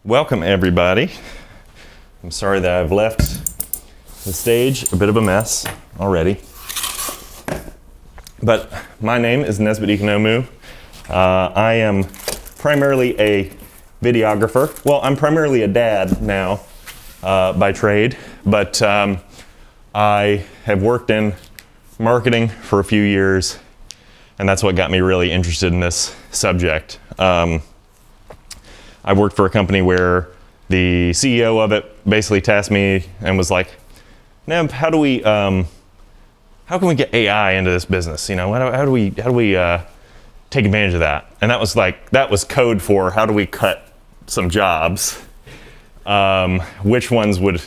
Welcome everybody. I'm sorry that I've left the stage a bit of a mess already. But my name is Nesbitt Economou. I am primarily a videographer. Well, I'm primarily a dad now by trade, but I have worked in marketing for a few years, and that's what got me really interested in this subject. I worked for a company where the CEO of it basically tasked me and was like, "Neb, how can we get AI into this business? You know, how do we take advantage of that?" And that was code for how do we cut some jobs? Which ones would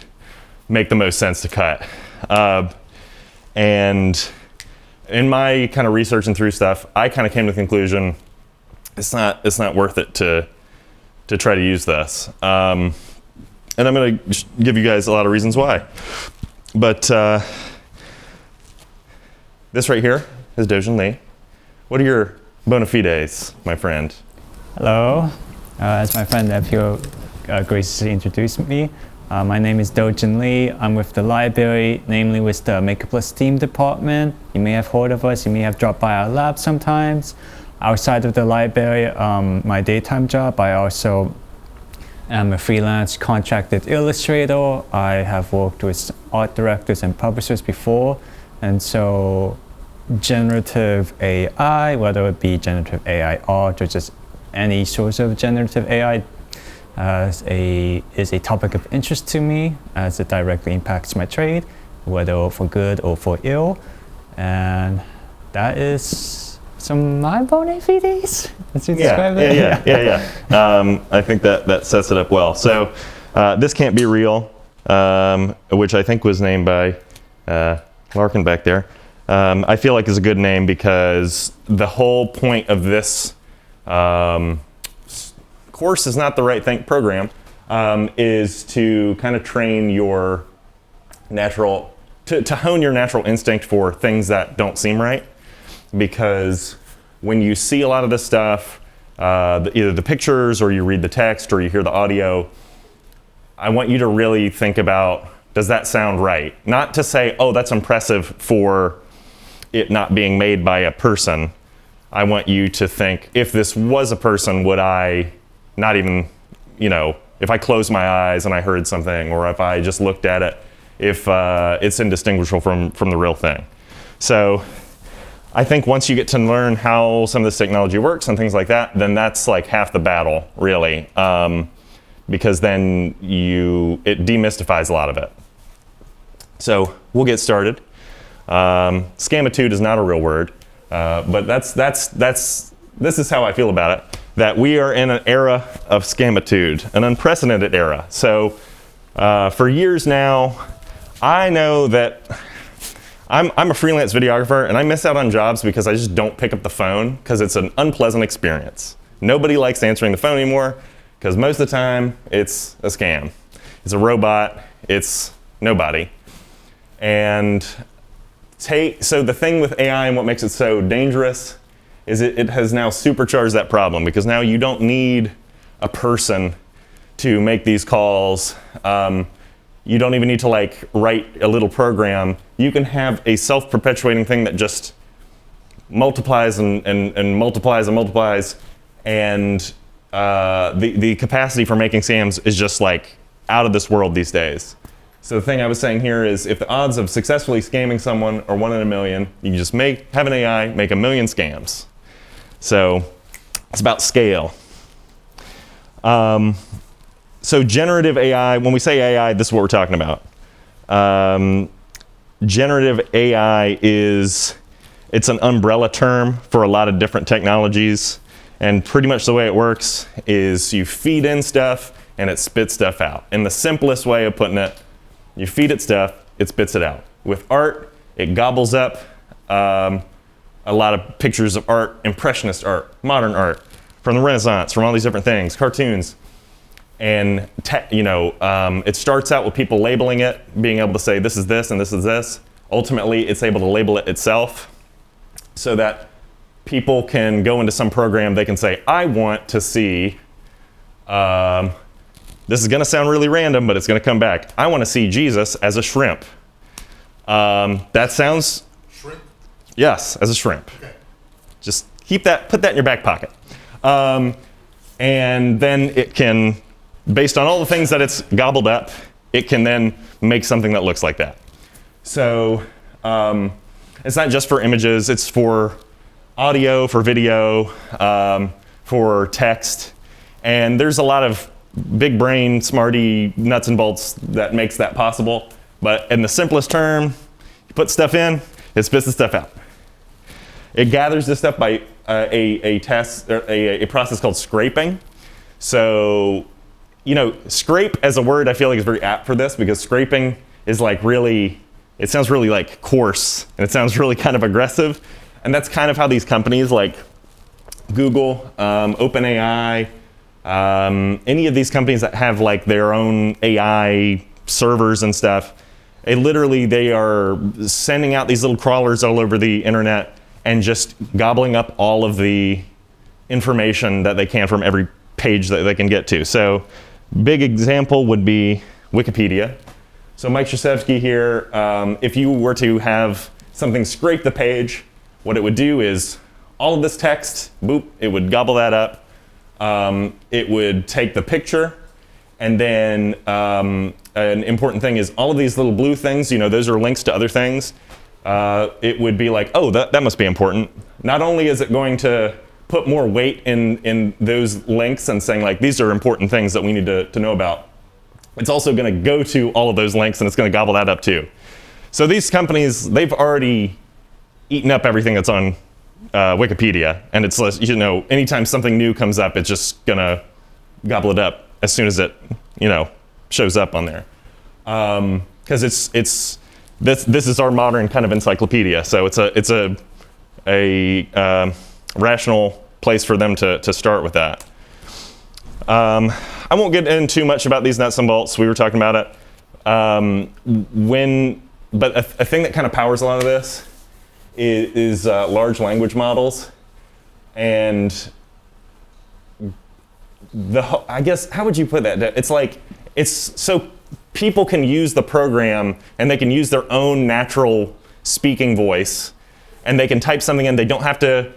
make the most sense to cut? And in my kind of researching through stuff, I kind of came to the conclusion it's not worth it to try to use this. And I'm going to give you guys a lot of reasons why. But this right here is Doejin Lee. What are your bona fides, my friend? Hello. As my friend Nephew graciously introduced me, my name is Doejin Lee. I'm with the library, namely with the Maker Plus Team department. You may have heard of us. You may have dropped by our lab sometimes. Outside of the library, my daytime job, I also am a freelance contracted illustrator. I have worked with art directors and publishers before, and so generative AI, whether it be generative AI art or just any source of generative AI, is a topic of interest to me as it directly impacts my trade, whether for good or for ill, and that is some my bona fides. Let's describe it. Yeah. I think that sets it up well. So this can't be real, which I think was named by Larkin back there. I feel like is a good name because the whole point of this course is not the right thing. Program is to kind of train your natural to hone your natural instinct for things that don't seem right. Because when you see a lot of this stuff, either the pictures or you read the text or you hear the audio, I want you to really think about, does that sound right? Not to say, oh, that's impressive for it not being made by a person. I want you to think, if this was a person, would I not even, if I closed my eyes and I heard something, or if I just looked at it, if it's indistinguishable from the real thing. So I think once you get to learn how some of this technology works and things like that, then that's like half the battle, really, because then it demystifies a lot of it. So we'll get started. Scamitude is not a real word, but this is how I feel about it. That we are in an era of scamitude, an unprecedented era. So for years now, I know that I'm a freelance videographer, and I miss out on jobs because I just don't pick up the phone because it's an unpleasant experience. Nobody likes answering the phone anymore because most of the time it's a scam. It's a robot. It's nobody. And so the thing with AI and what makes it so dangerous is it has now supercharged that problem, because now you don't need a person to make these calls. You don't even need to write a little program. You can have a self-perpetuating thing that just multiplies and multiplies and multiplies, and the capacity for making scams is just out of this world these days. So the thing I was saying here is, if the odds of successfully scamming someone are 1 in a million, you can just have an AI make 1 million scams. So it's about scale. So generative AI, when we say AI, this is what we're talking about. Generative AI it's an umbrella term for a lot of different technologies. And pretty much the way it works is you feed in stuff and it spits stuff out. In the simplest way of putting it, you feed it stuff, it spits it out. With art, it gobbles up a lot of pictures of art, impressionist art, modern art, from the Renaissance, from all these different things, cartoons. And it starts out with people labeling it, being able to say this is this and this is this. Ultimately, it's able to label it itself so that people can go into some program, they can say, I want to see This is going to sound really random, but it's going to come back. I want to see Jesus as a shrimp. That sounds... Shrimp? Yes, as a shrimp. Okay. Just put that in your back pocket. And then it can, based on all the things that it's gobbled up, it can then make something that looks like that. So it's not just for images, it's for audio, for video, for text. And there's a lot of big brain, smarty nuts and bolts that makes that possible. But in the simplest term, you put stuff in, it spits the stuff out. It gathers this stuff by a process called scraping. So, scrape as a word I feel like is very apt for this, because scraping is like really, it sounds really like coarse, and it sounds really kind of aggressive. And that's kind of how these companies like Google, OpenAI, any of these companies that have like their own AI servers and stuff, they are sending out these little crawlers all over the internet and just gobbling up all of the information that they can from every page that they can get to. So big example would be Wikipedia. So Mike Krzyzewski here, if you were to have something scrape the page, what it would do is all of this text, boop, it would gobble that up. It would take the picture, and then an important thing is all of these little blue things, those are links to other things. It would be like, oh, that must be important. Not only is it going to put more weight in those links and saying like, these are important things that we need to know about, it's also going to go to all of those links and it's going to gobble that up too. So these companies, they've already eaten up everything that's on Wikipedia, and it's, anytime something new comes up, it's just going to gobble it up as soon as it, shows up on there. Because this is our modern kind of encyclopedia, so it's a rational place for them to start with that. I won't get into too much about these nuts and bolts. We were talking about it. But a thing that kind of powers a lot of this is large language models, and I guess, how would you put that? It's so people can use the program and they can use their own natural speaking voice, and they can type something in. They don't have to,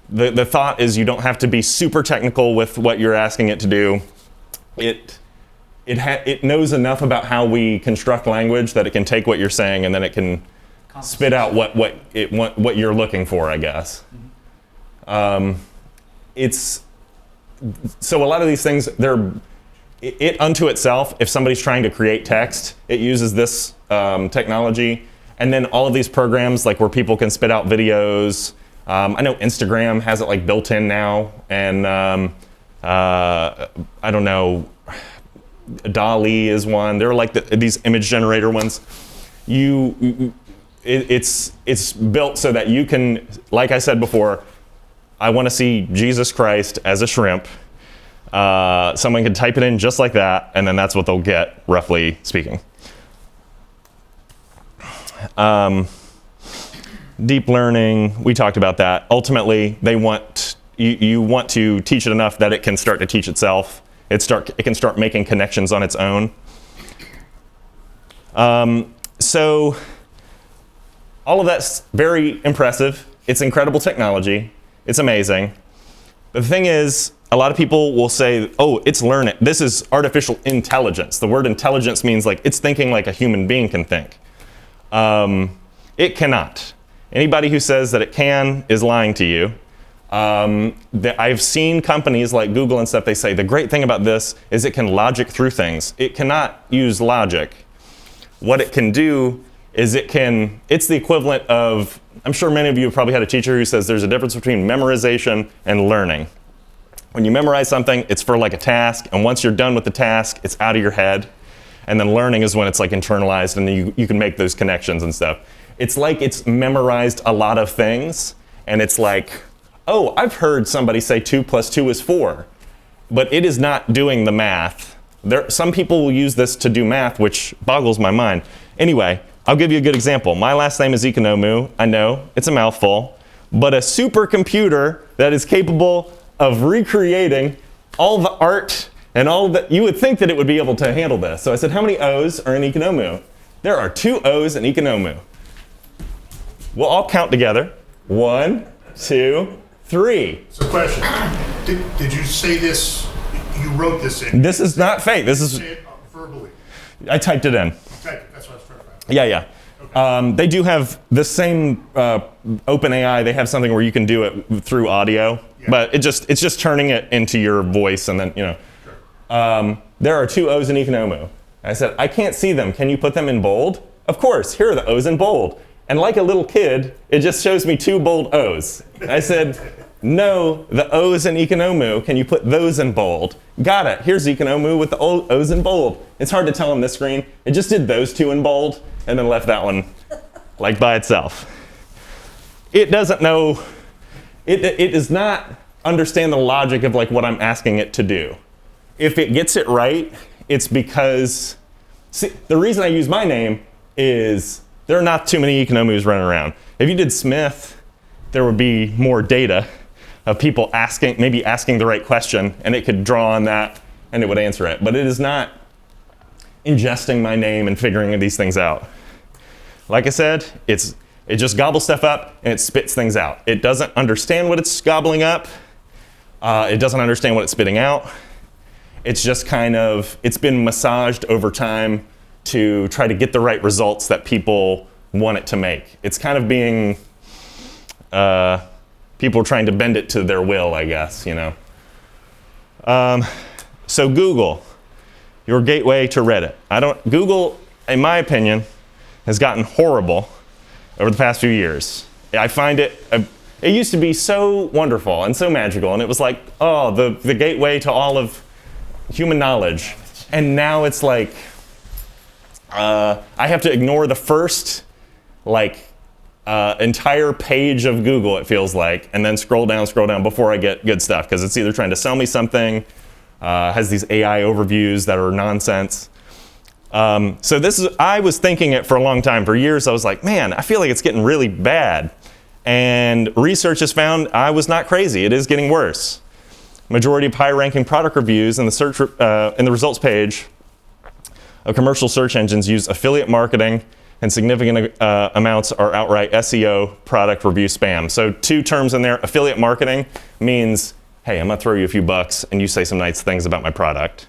the thought is you don't have to be super technical with what you're asking it to do. It knows enough about how we construct language that it can take what you're saying and then it can spit out what you're looking for, I guess. So a lot of these things, it unto itself, if somebody's trying to create text, it uses this technology. And then all of these programs, like where people can spit out videos. I know Instagram has it like built in now, and I don't know, DALL-E is one. They're like these image generator ones. It's built so that you can, like I said before, I want to see Jesus Christ as a shrimp. Someone can type it in just like that, and then that's what they'll get, roughly speaking. Deep learning, we talked about that. Ultimately, you want to teach it enough that it can start to teach itself. It can start making connections on its own. So all of that's very impressive. It's incredible technology. It's amazing. But the thing is, a lot of people will say, oh, it's learning. This is artificial intelligence. The word intelligence means like it's thinking like a human being can think. It cannot. Anybody who says that it can is lying to you. I've seen companies like Google and stuff, they say the great thing about this is it can logic through things. It cannot use logic. What it can do is it's the equivalent of, I'm sure many of you have probably had a teacher who says there's a difference between memorization and learning. When you memorize something, it's for like a task, and once you're done with the task, it's out of your head. And then learning is when it's like internalized and you can make those connections and stuff. It's like it's memorized a lot of things, and it's like, oh, I've heard somebody say 2 + 2 is 4, but it is not doing the math. Some people will use this to do math, which boggles my mind. Anyway, I'll give you a good example. My last name is Economou. I know, it's a mouthful, but a supercomputer that is capable of recreating all the art And all that, you would think that it would be able to handle this. So I said, how many O's are in Economou? There are 2 O's in Economou. We'll all count together. 1, 2, 3. So question, did you say this, you wrote this in? This is not fake. This is, Say it verbally. I typed it in. Okay, that's what I was trying to find out. Yeah. Okay. They do have the same OpenAI. They have something where you can do it through audio, but it's just turning it into your voice, and then Sure. there are 2 O's in Economou. I said, I can't see them. Can you put them in bold? Of course. Here are the O's in bold. And like a little kid, it just shows me 2 bold O's. I said, no, the O's in Economou. Can you put those in bold? Got it. Here's Economou with the O's in bold. It's hard to tell on this screen. It just did those 2 in bold and then left that one like by itself. It doesn't know, it does not understand the logic of like what I'm asking it to do. If it gets it right, it's because, see, the reason I use my name is there are not too many Economous running around. If you did Smith, there would be more data of people maybe asking the right question, and it could draw on that and it would answer it. But it is not ingesting my name and figuring these things out. Like I said, it just gobbles stuff up and it spits things out. It doesn't understand what it's gobbling up. It doesn't understand what it's spitting out. It's just kind of, it's been massaged over time to try to get the right results that people want it to make. It's kind of being, people trying to bend it to their will, I guess, So Google, your gateway to Reddit. Google, in my opinion, has gotten horrible over the past few years. I find it used to be so wonderful and so magical, and it was like, oh, the gateway to all of human knowledge. And now it's like, I have to ignore the first, entire page of Google, it feels like, and then scroll down before I get good stuff, because it's either trying to sell me something, has these AI overviews that are nonsense. So I was thinking it for a long time. For years, I was like, man, I feel like it's getting really bad. And research has found I was not crazy. It is getting worse. Majority of high-ranking product reviews in the results page of commercial search engines use affiliate marketing, and significant amounts are outright SEO product review spam. So 2 terms in there. Affiliate marketing means, hey, I'm gonna throw you a few bucks and you say some nice things about my product.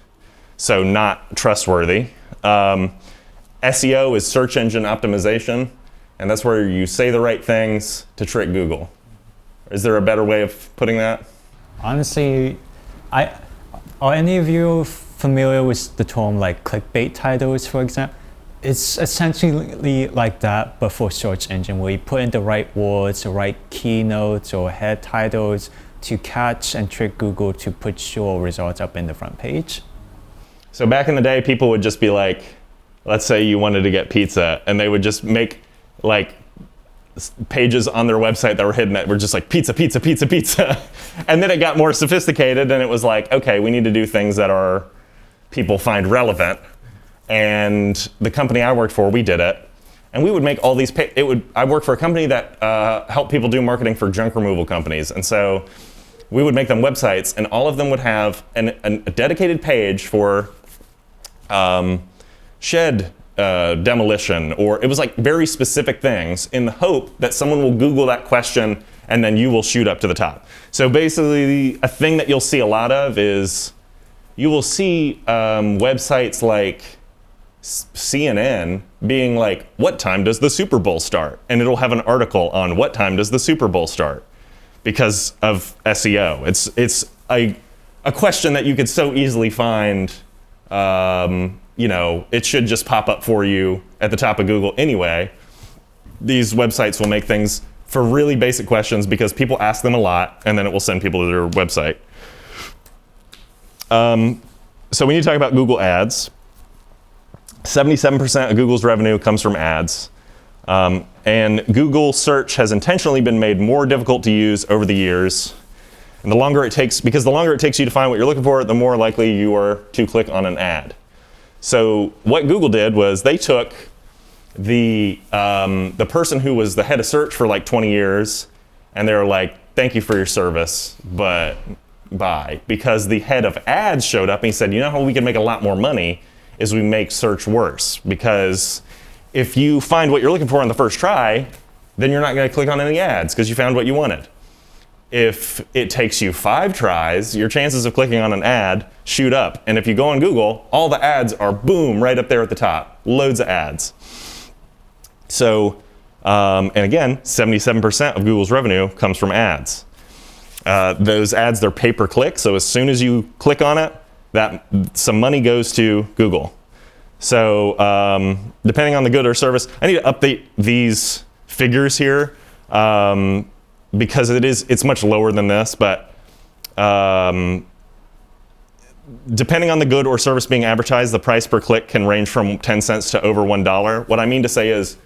So not trustworthy. SEO is search engine optimization, and that's where you say the right things to trick Google. Is there a better way of putting that? Honestly, are any of you familiar with the term like clickbait titles, for example? It's essentially like that, but for search engine, where you put in the right words, the right keynotes or head titles to catch and trick Google to put your results up in the front page. So back in the day, people would just be like, let's say you wanted to get pizza, and they would just make like pages on their website that were hidden that were just like pizza, pizza, pizza, pizza. And then it got more sophisticated, and it was like, okay, we need to do things that are people find relevant. And the company I worked for, we did it. And we would make all these, I worked for a company that helped people do marketing for junk removal companies. And so we would make them websites, and all of them would have a dedicated page for shed demolition, or it was like very specific things in the hope that someone will Google that question and then you will shoot up to the top. So basically, a thing that you'll see a lot of is you will see websites like CNN being like, what time does the Super Bowl start? And it'll have an article on what time does the Super Bowl start because of SEO. It's a question that you could so easily find. It should just pop up for you at the top of Google anyway. These websites will make things for really basic questions because people ask them a lot, and then it will send people to their website. So we need to talk about Google Ads. 77% of Google's revenue comes from ads. And Google search has intentionally been made more difficult to use over the years. And the longer it takes you to find what you're looking for, the more likely you are to click on an ad. So what Google did was they took the person who was the head of search for like 20 years, and they were like, thank you for your service, but by, because the head of ads showed up and he said, you know how we can make a lot more money is we make search worse, because if you find what you're looking for on the first try, then you're not going to click on any ads because you found what you wanted. If it takes you 5 tries, your chances of clicking on an ad shoot up. And if you go on Google, all the ads are boom, right up there at the top. Loads of ads. So, and again, 77% of Google's revenue comes from ads. Those ads, they're pay-per-click, so as soon as you click on it, some money goes to Google. So depending on the good or service, I need to update these figures here. Because it's much lower than this, but depending on the good or service being advertised, the price per click can range from 10 cents to over $1. What I mean to say is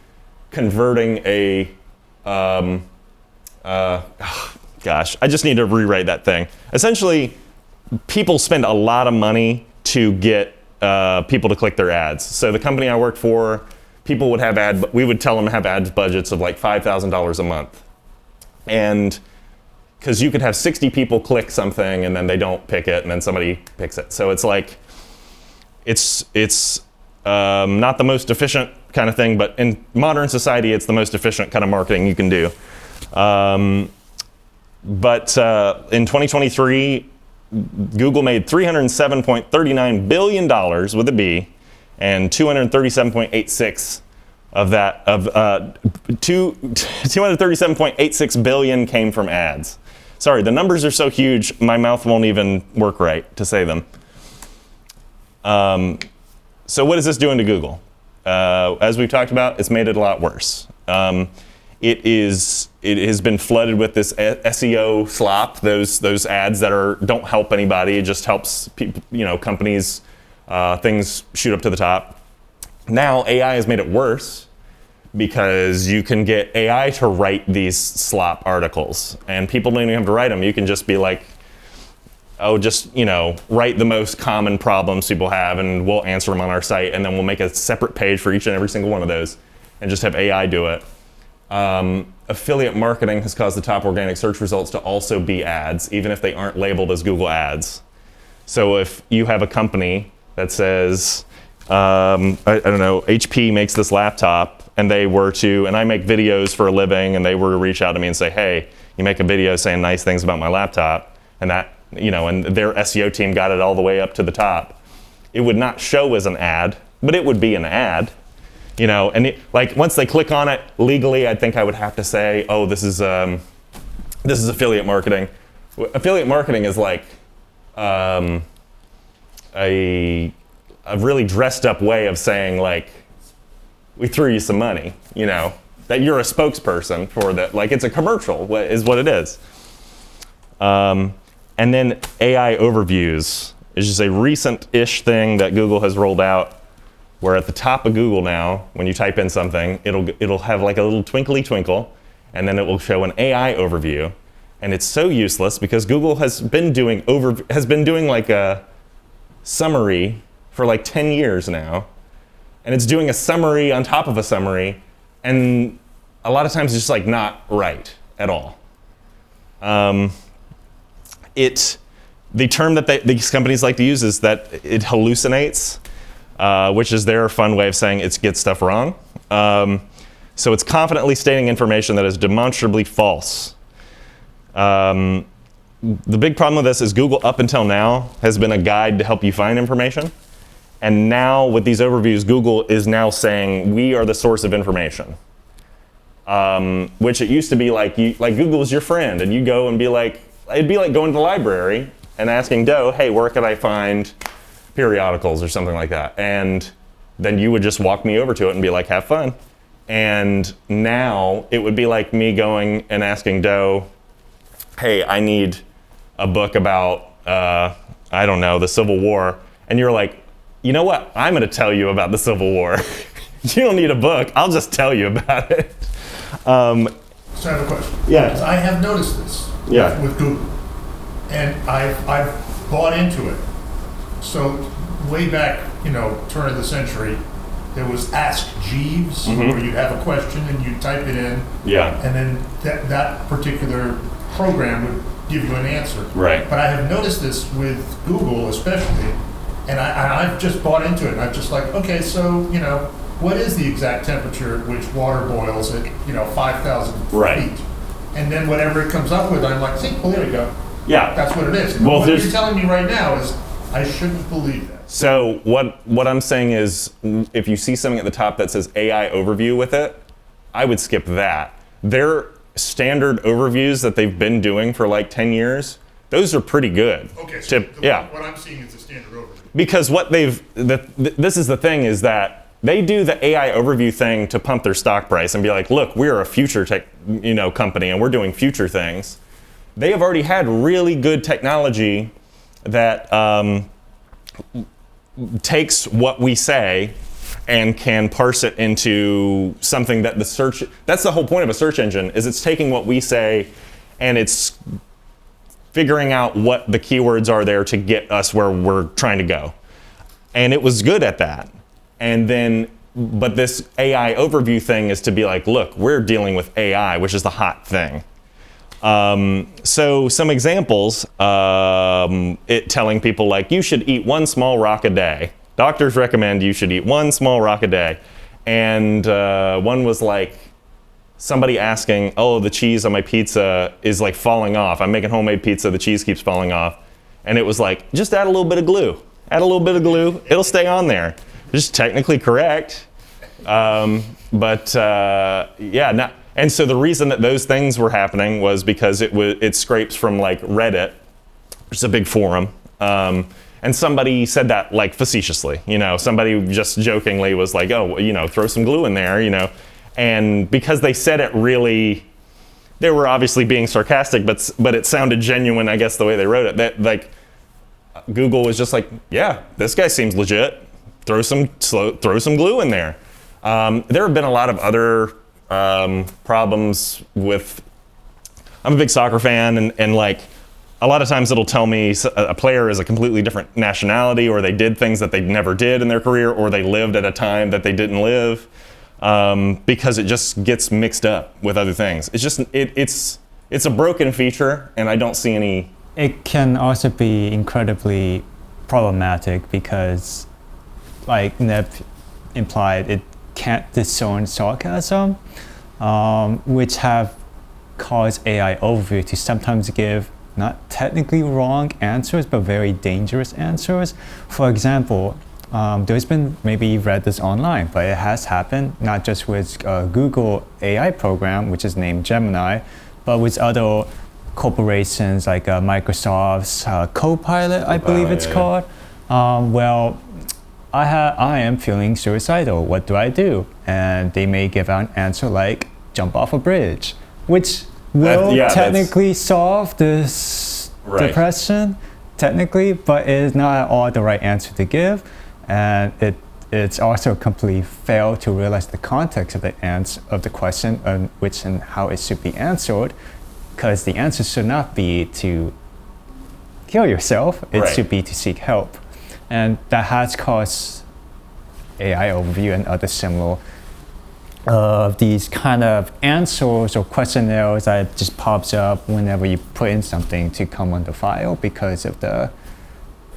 converting a, gosh, I just need to rewrite that thing. Essentially, people spend a lot of money to get people to click their ads. So the company I worked for, people would have we would tell them to have ads budgets of like $5,000 a month. And because you could have 60 people click something and then they don't pick it and then somebody picks it. So it's like, it's not the most efficient kind of thing, but in modern society, it's the most efficient kind of marketing you can do. But in 2023, Google made $307.39 billion with a B, and 237.86 of that, 237.86 billion came from ads. Sorry, the numbers are so huge, my mouth won't even work right to say them. So what is this doing to Google? As we've talked about, it's made it a lot worse. It has been flooded with this SEO slop, those ads that don't help anybody. It just helps people, companies, things shoot up to the top. Now AI has made it worse because you can get AI to write these slop articles, and people don't even have to write them. You can just be like, write the most common problems people have, and we'll answer them on our site, and then we'll make a separate page for each and every single one of those, and just have AI do it. Affiliate marketing has caused the top organic search results to also be ads, even if they aren't labeled as Google ads. So if you have a company that says, I don't know, HP makes this laptop, and I make videos for a living, and they were to reach out to me and say, hey, you make a video saying nice things about my laptop, and that, and their SEO team got it all the way up to the top. It would not show as an ad, but it would be an ad, and once they click on it legally, I think I would have to say, oh, this is affiliate marketing. Affiliate marketing is like a really dressed up way of saying, like, we threw you some money, that you're a spokesperson for that. Like, it's a commercial is what it is. And then AI overviews is just a recent-ish thing that Google has rolled out, where at the top of Google now, when you type in something, it'll have like a little twinkly twinkle, and then it will show an AI overview. And it's so useless because Google has been doing like a summary for like 10 years now, and it's doing a summary on top of a summary, and a lot of times it's just like not right at all. The term that these companies like to use is that it hallucinates, which is their fun way of saying it gets stuff wrong. So it's confidently stating information that is demonstrably false. The big problem with this is Google up until now has been a guide to help you find information. And now with these overviews, Google is now saying we are the source of information. Which it used to be like Google is your friend, and you go and be like, it'd be like going to the library and asking Doe, hey, where could I find periodicals or something like that? And then you would just walk me over to it and be like, have fun. And now it would be like me going and asking Doe, hey, I need a book about, I don't know, the Civil War. And you're like, you know what? I'm going to tell you about the Civil War. You don't need a book. I'll just tell you about it. So I have a question. Yeah. Because I have noticed this with Google. And I've bought into it. So way back, turn of the century, there was Ask Jeeves, where you'd have a question and you'd type it in. Yeah. And then that particular program would give you an answer. Right. But I have noticed this with Google especially, and I've just bought into it. And I'm just like, okay, so, what is the exact temperature at which water boils at, 5,000 Right. feet? And then whatever it comes up with, I'm like, see, well, there you go. Yeah. That's what it is. Well, what you're telling me right now is I shouldn't believe that. So what I'm saying is, if you see something at the top that says AI overview with it, I would skip that. Their standard overviews that they've been doing for like 10 years, those are pretty good. Okay, so yeah. what I'm seeing is the standard overview. Because what this is the thing, is that they do the AI overview thing to pump their stock price and be like, look, we're a future tech, company and we're doing future things. They have already had really good technology that takes what we say and can parse it into something that that's the whole point of a search engine, is it's taking what we say and it's figuring out what the keywords are there to get us where we're trying to go. And it was good at that. And then, but this AI overview thing is to be like, look, we're dealing with AI, which is the hot thing. So some examples, it telling people like, you should eat 1 small rock a day. Doctors recommend you should eat 1 small rock a day. And one was like, somebody asking, oh, the cheese on my pizza is like falling off. I'm making homemade pizza, the cheese keeps falling off. And it was like, just add a little bit of glue. Add a little bit of glue, it'll stay on there. Just technically correct. And so the reason that those things were happening was because it scrapes from like Reddit, which is a big forum. And somebody said that like facetiously, somebody just jokingly was like, oh, throw some glue in there, And because they said it really, they were obviously being sarcastic, but it sounded genuine, I guess, the way they wrote it. That like Google was just like, yeah, this guy seems legit. Throw some glue in there. There have been a lot of other problems with. I'm a big soccer fan, and like a lot of times it'll tell me a player is a completely different nationality, or they did things that they never did in their career, or they lived at a time that they didn't live. Because it just gets mixed up with other things. It's just it's a broken feature, and I don't see any. It can also be incredibly problematic because, like Neb implied, it can't discern sarcasm, which have caused AI overview to sometimes give not technically wrong answers, but very dangerous answers. For example, there's been, maybe you've read this online, but it has happened not just with Google AI program, which is named Gemini, but with other corporations like Microsoft's Copilot, I believe it's called. Well, I am feeling suicidal. What do I do? And they may give out an answer like jump off a bridge, which will technically solve this depression, technically, but it is not at all the right answer to give. And it's also completely failed to realize the context of the question, which and how it should be answered, because the answer should not be to kill yourself, it should be to seek help. And that has caused AI overview and other similar these kind of answers or questionnaires that just pops up whenever you put in something to come on the file because of the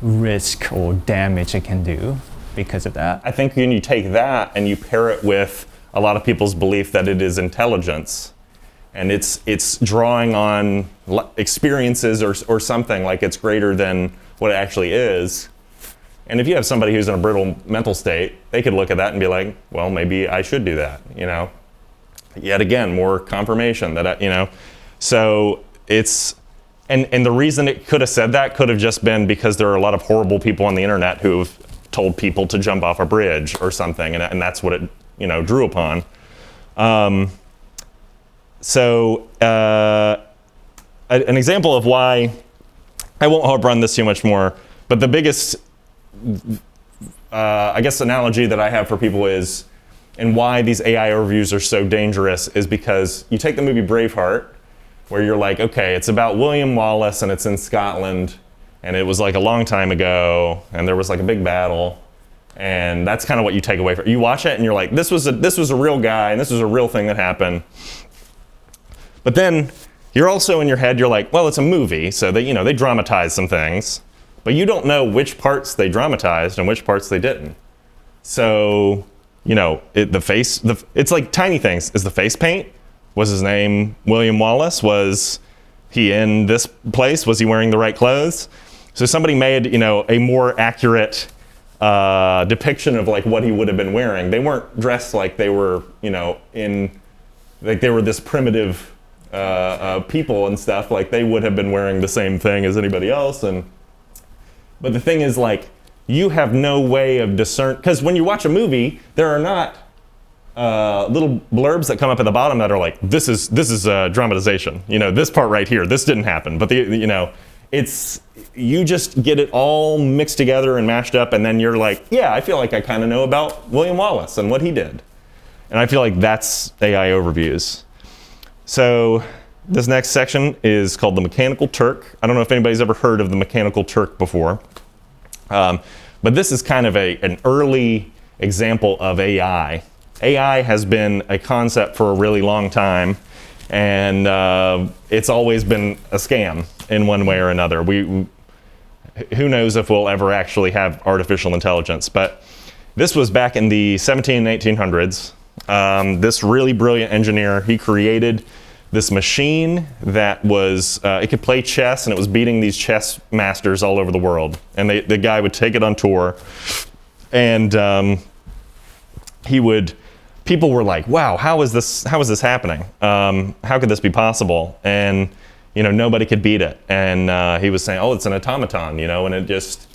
risk or damage it can do because of that. I think when you take that and you pair it with a lot of people's belief that it is intelligence, and it's drawing on experiences or something, like it's greater than what it actually is. And if you have somebody who's in a brittle mental state, they could look at that and be like, well, maybe I should do that, Yet again, more confirmation that, So it's, and the reason it could have said that could have just been because there are a lot of horrible people on the internet who've told people to jump off a bridge or something, and that's what it, drew upon. An example of why, I won't harp on this too much more, but the biggest, I guess, analogy that I have for people is, and why these AI overviews are so dangerous is because you take the movie Braveheart, where you're like, okay, it's about William Wallace and it's in Scotland, and it was like a long time ago, and there was like a big battle, and that's kind of what you take away from it. You watch it and you're like, this was a real guy, and this was a real thing that happened. But then you're also in your head, you're like, well, it's a movie, so they dramatize some things, but you don't know which parts they dramatized and which parts they didn't. So, it's like tiny things. Is the face paint? Was his name William Wallace? Was he in this place? Was he wearing the right clothes? So somebody made, a more accurate depiction of like what he would have been wearing. They weren't dressed like they were, like they were this primitive people and stuff. Like they would have been wearing the same thing as anybody else. But the thing is, like, you have no way of discern, because when you watch a movie, there are not little blurbs that come up at the bottom that are like, this is dramatization. This part right here, this didn't happen. But it's, you just get it all mixed together and mashed up, and then you're like, yeah, I feel like I kind of know about William Wallace and what he did. And I feel like that's AI overviews. So this next section is called the Mechanical Turk. I don't know if anybody's ever heard of the Mechanical Turk before. But this is kind of an early example of AI. AI has been a concept for a really long time, and it's always been a scam in one way or another. Who knows if we'll ever actually have artificial intelligence, but this was back in the 17 and 1800s. This really brilliant engineer, he created this machine that was, it could play chess, and it was beating these chess masters all over the world. And the guy would take it on tour, and people were like, wow, how is this happening? How could this be possible? And nobody could beat it. And he was saying, oh, it's an automaton, and it just,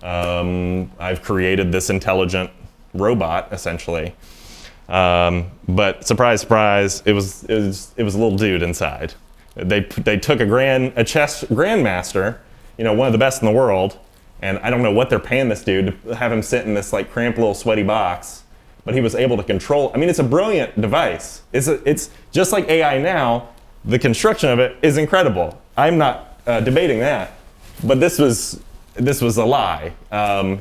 I've created this intelligent robot, essentially. But surprise, surprise, it was a little dude inside. They took a chess grandmaster, one of the best in the world, and I don't know what they're paying this dude to have him sit in this like cramped little sweaty box, but he was able to control. I mean, it's a brilliant device. It's just like AI now. The construction of it is incredible. I'm not debating that, but this was a lie.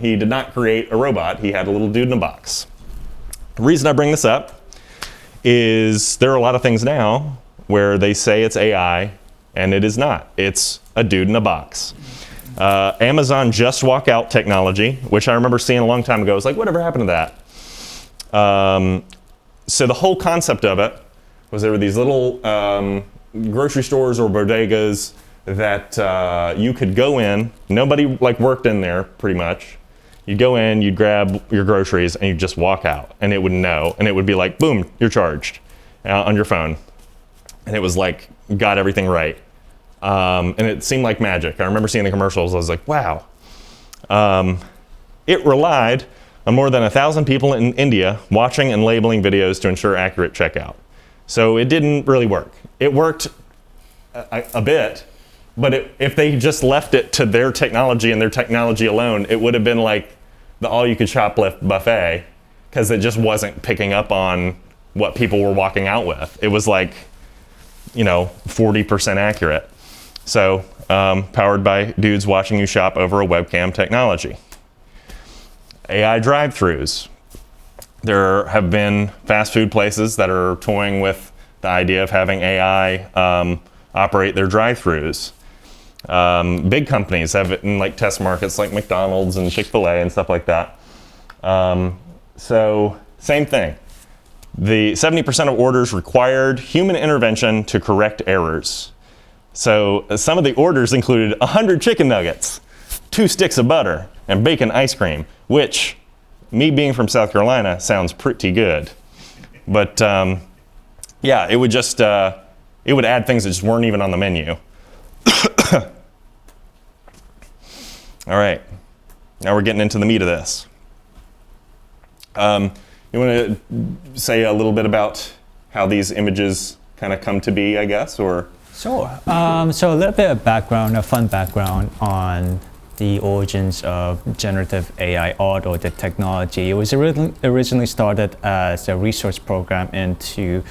He did not create a robot. He had a little dude in a box. The reason I bring this up is there are a lot of things now where they say it's AI, and it is not. It's a dude in a box. Amazon just walk out technology, which I remember seeing a long time ago. I was like, whatever happened to that? So the whole concept of it was there were these little grocery stores or bodegas that you could go in. Nobody worked in there, pretty much. You'd go in, you'd grab your groceries, and you'd just walk out, and it would know, and it would be like, boom, you're charged on your phone. And it was like, got everything right. And it seemed like magic. I remember seeing the commercials, I was like, wow. It relied on more than 1,000 people in India watching and labeling videos to ensure accurate checkout. So it didn't really work. It worked a bit, but if they just left it to their technology and their technology alone, it would have been like the all-you-could-shoplift buffet, because it just wasn't picking up on what people were walking out with. It was like, 40% accurate. So powered by dudes watching you shop over a webcam technology. AI drive-thrus. There have been fast food places that are toying with the idea of having AI operate their drive-thrus. Big companies have it in test markets like McDonald's and Chick-fil-A and stuff like that. So same thing. The 70% of orders required human intervention to correct errors. So some of the orders included 100 chicken nuggets, 2 sticks of butter, and bacon ice cream, which, me being from South Carolina, sounds pretty good. But yeah, it would just, it would add things that just weren't even on the menu. All right, now we're getting into the meat of this. You want to say a little bit about how these images kind of come to be, I guess, or? Sure. So a little bit of background, a fun background on the origins of generative AI art or the technology. It was originally started as a research program into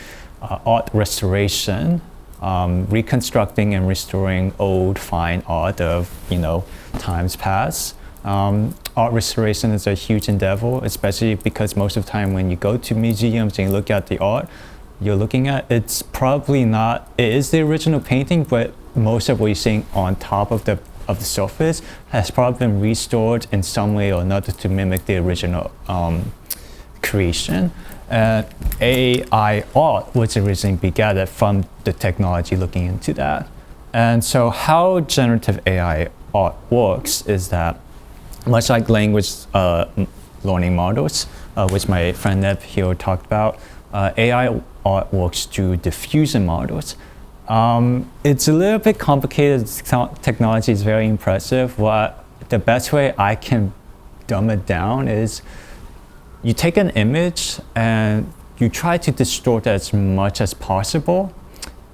art restoration, reconstructing and restoring old fine art of times past. Art restoration is a huge endeavor, especially because most of the time when you go to museums and you look at the art, you're looking at, it's probably not, it is the original painting, but most of what you're seeing on top of the surface has probably been restored in some way or another to mimic the original creation. AI art was originally begat from the technology looking into that. And so how generative AI art works is that, much like language learning models, which my friend Neb here talked about, AI art works through diffusion models. It's a little bit complicated. Technology is very impressive. The best way I can dumb it down is you take an image and you try to distort it as much as possible,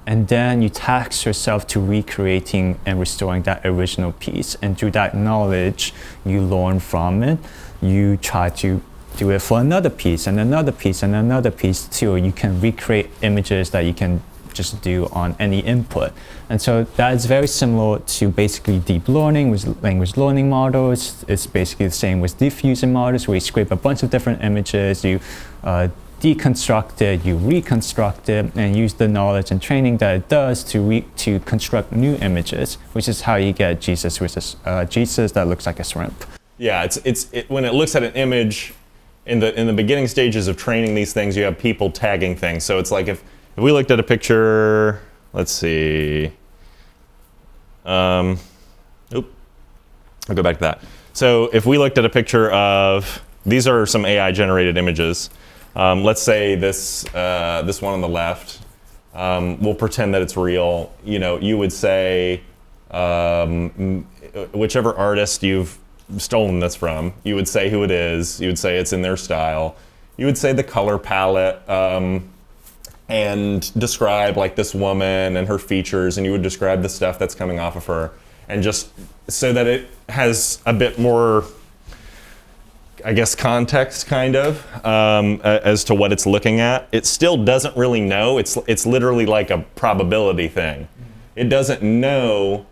and then you task yourself to recreating and restoring that original piece. And through that knowledge you learn from it, you try to do it for another piece and another piece and another piece till you can recreate images that you can just do on any input. And so that is very similar to basically deep learning with language learning models. It's basically the same with diffusion models, where you scrape a bunch of different images, you deconstruct it, you reconstruct it, and use the knowledge and training that it does to construct new images, which is how you get Jesus that looks like a shrimp. Yeah, when it looks at an image in the beginning stages of training these things, you have people tagging things. So it's like if we looked at a picture, let's see. I'll go back to that. So if we looked at a picture of, these are some AI generated images. Let's say this one on the left. We'll pretend that it's real. You know, you would say whichever artist you've stolen this from, you would say who it is. You would say it's in their style. You would say the color palette, and describe like this woman and her features, and you would describe the stuff that's coming off of her, and just so that it has a bit more, I guess, context kind of as to what it's looking at. It still doesn't really know. It's literally like a probability thing. It doesn't know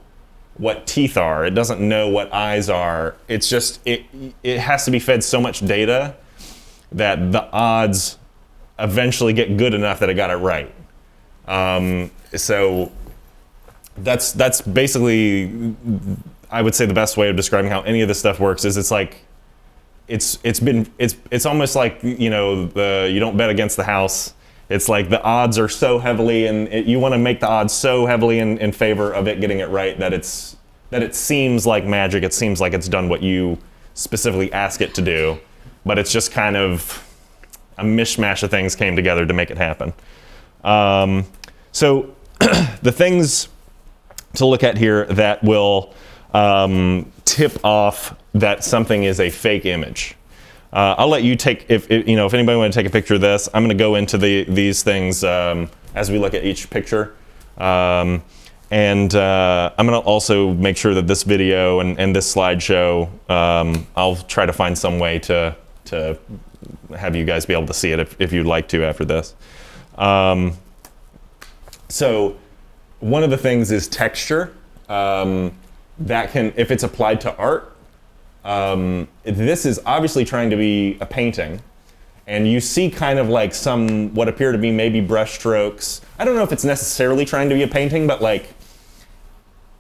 what teeth are. It doesn't know what eyes are. It's just, it has to be fed so much data that the odds eventually get good enough that it got it right. So that's basically, I would say, the best way of describing how any of this stuff works is it's like, it's almost like, you know, you don't bet against the house. It's like the odds are so heavily, and you want to make the odds so heavily in favor of it getting it right that it seems like magic. It seems like it's done what you specifically ask it to do, but it's just kind of a mishmash of things came together to make it happen. So the things to look at here that will tip off that something is a fake image. I'll let you take, if anybody want to take a picture of this, I'm going to go into these things as we look at each picture. And I'm going to also make sure that this video and this slideshow, I'll try to find some way to have you guys be able to see it if you'd like to after this. So one of the things is texture. That can, if it's applied to art, this is obviously trying to be a painting, and you see kind of like some what appear to be maybe brush strokes. I don't know if it's necessarily trying to be a painting, but like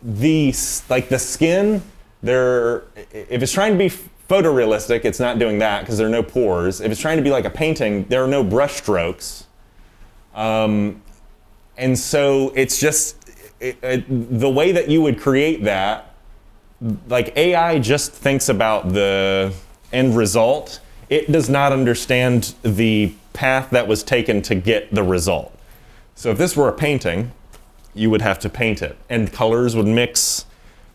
the skin there, if it's trying to be photorealistic, it's not doing that because there are no pores. If it's trying to be like a painting, there are no brush strokes, and so it's just the way that you would create that. Like AI just thinks about the end result. It does not understand the path that was taken to get the result. So if this were a painting, you would have to paint it, and colors would mix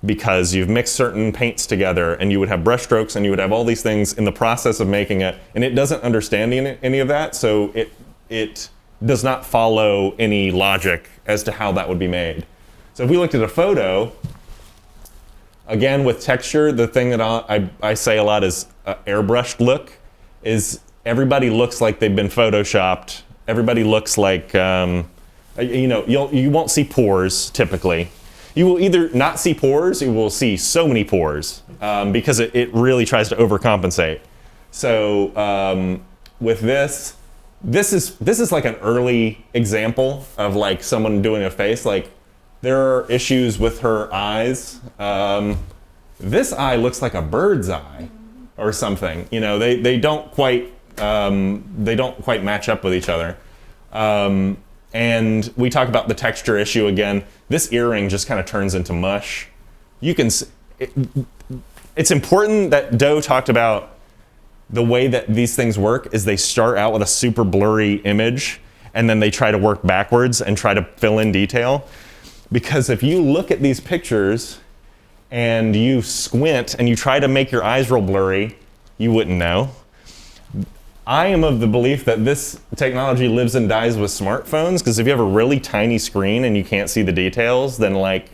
because you've mixed certain paints together, and you would have brush strokes, and you would have all these things in the process of making it, and it doesn't understand any of that, so it does not follow any logic as to how that would be made. So if we looked at a photo, again, with texture, the thing that I say a lot is airbrushed look, is everybody looks like they've been photoshopped. Everybody looks like, you won't see pores typically. You will either not see pores, you will see so many pores because it really tries to overcompensate. So with this, this is like an early example of like someone doing a face. Like there are issues with her eyes. This eye looks like a bird's eye or something. You know, they don't quite match up with each other. And we talk about the texture issue again. This earring just kind of turns into mush. You can. It's important that Doe talked about the way that these things work is they start out with a super blurry image and then they try to work backwards and try to fill in detail. Because if you look at these pictures and you squint and you try to make your eyes real blurry, you wouldn't know. I am of the belief that this technology lives and dies with smartphones, because if you have a really tiny screen and you can't see the details, then like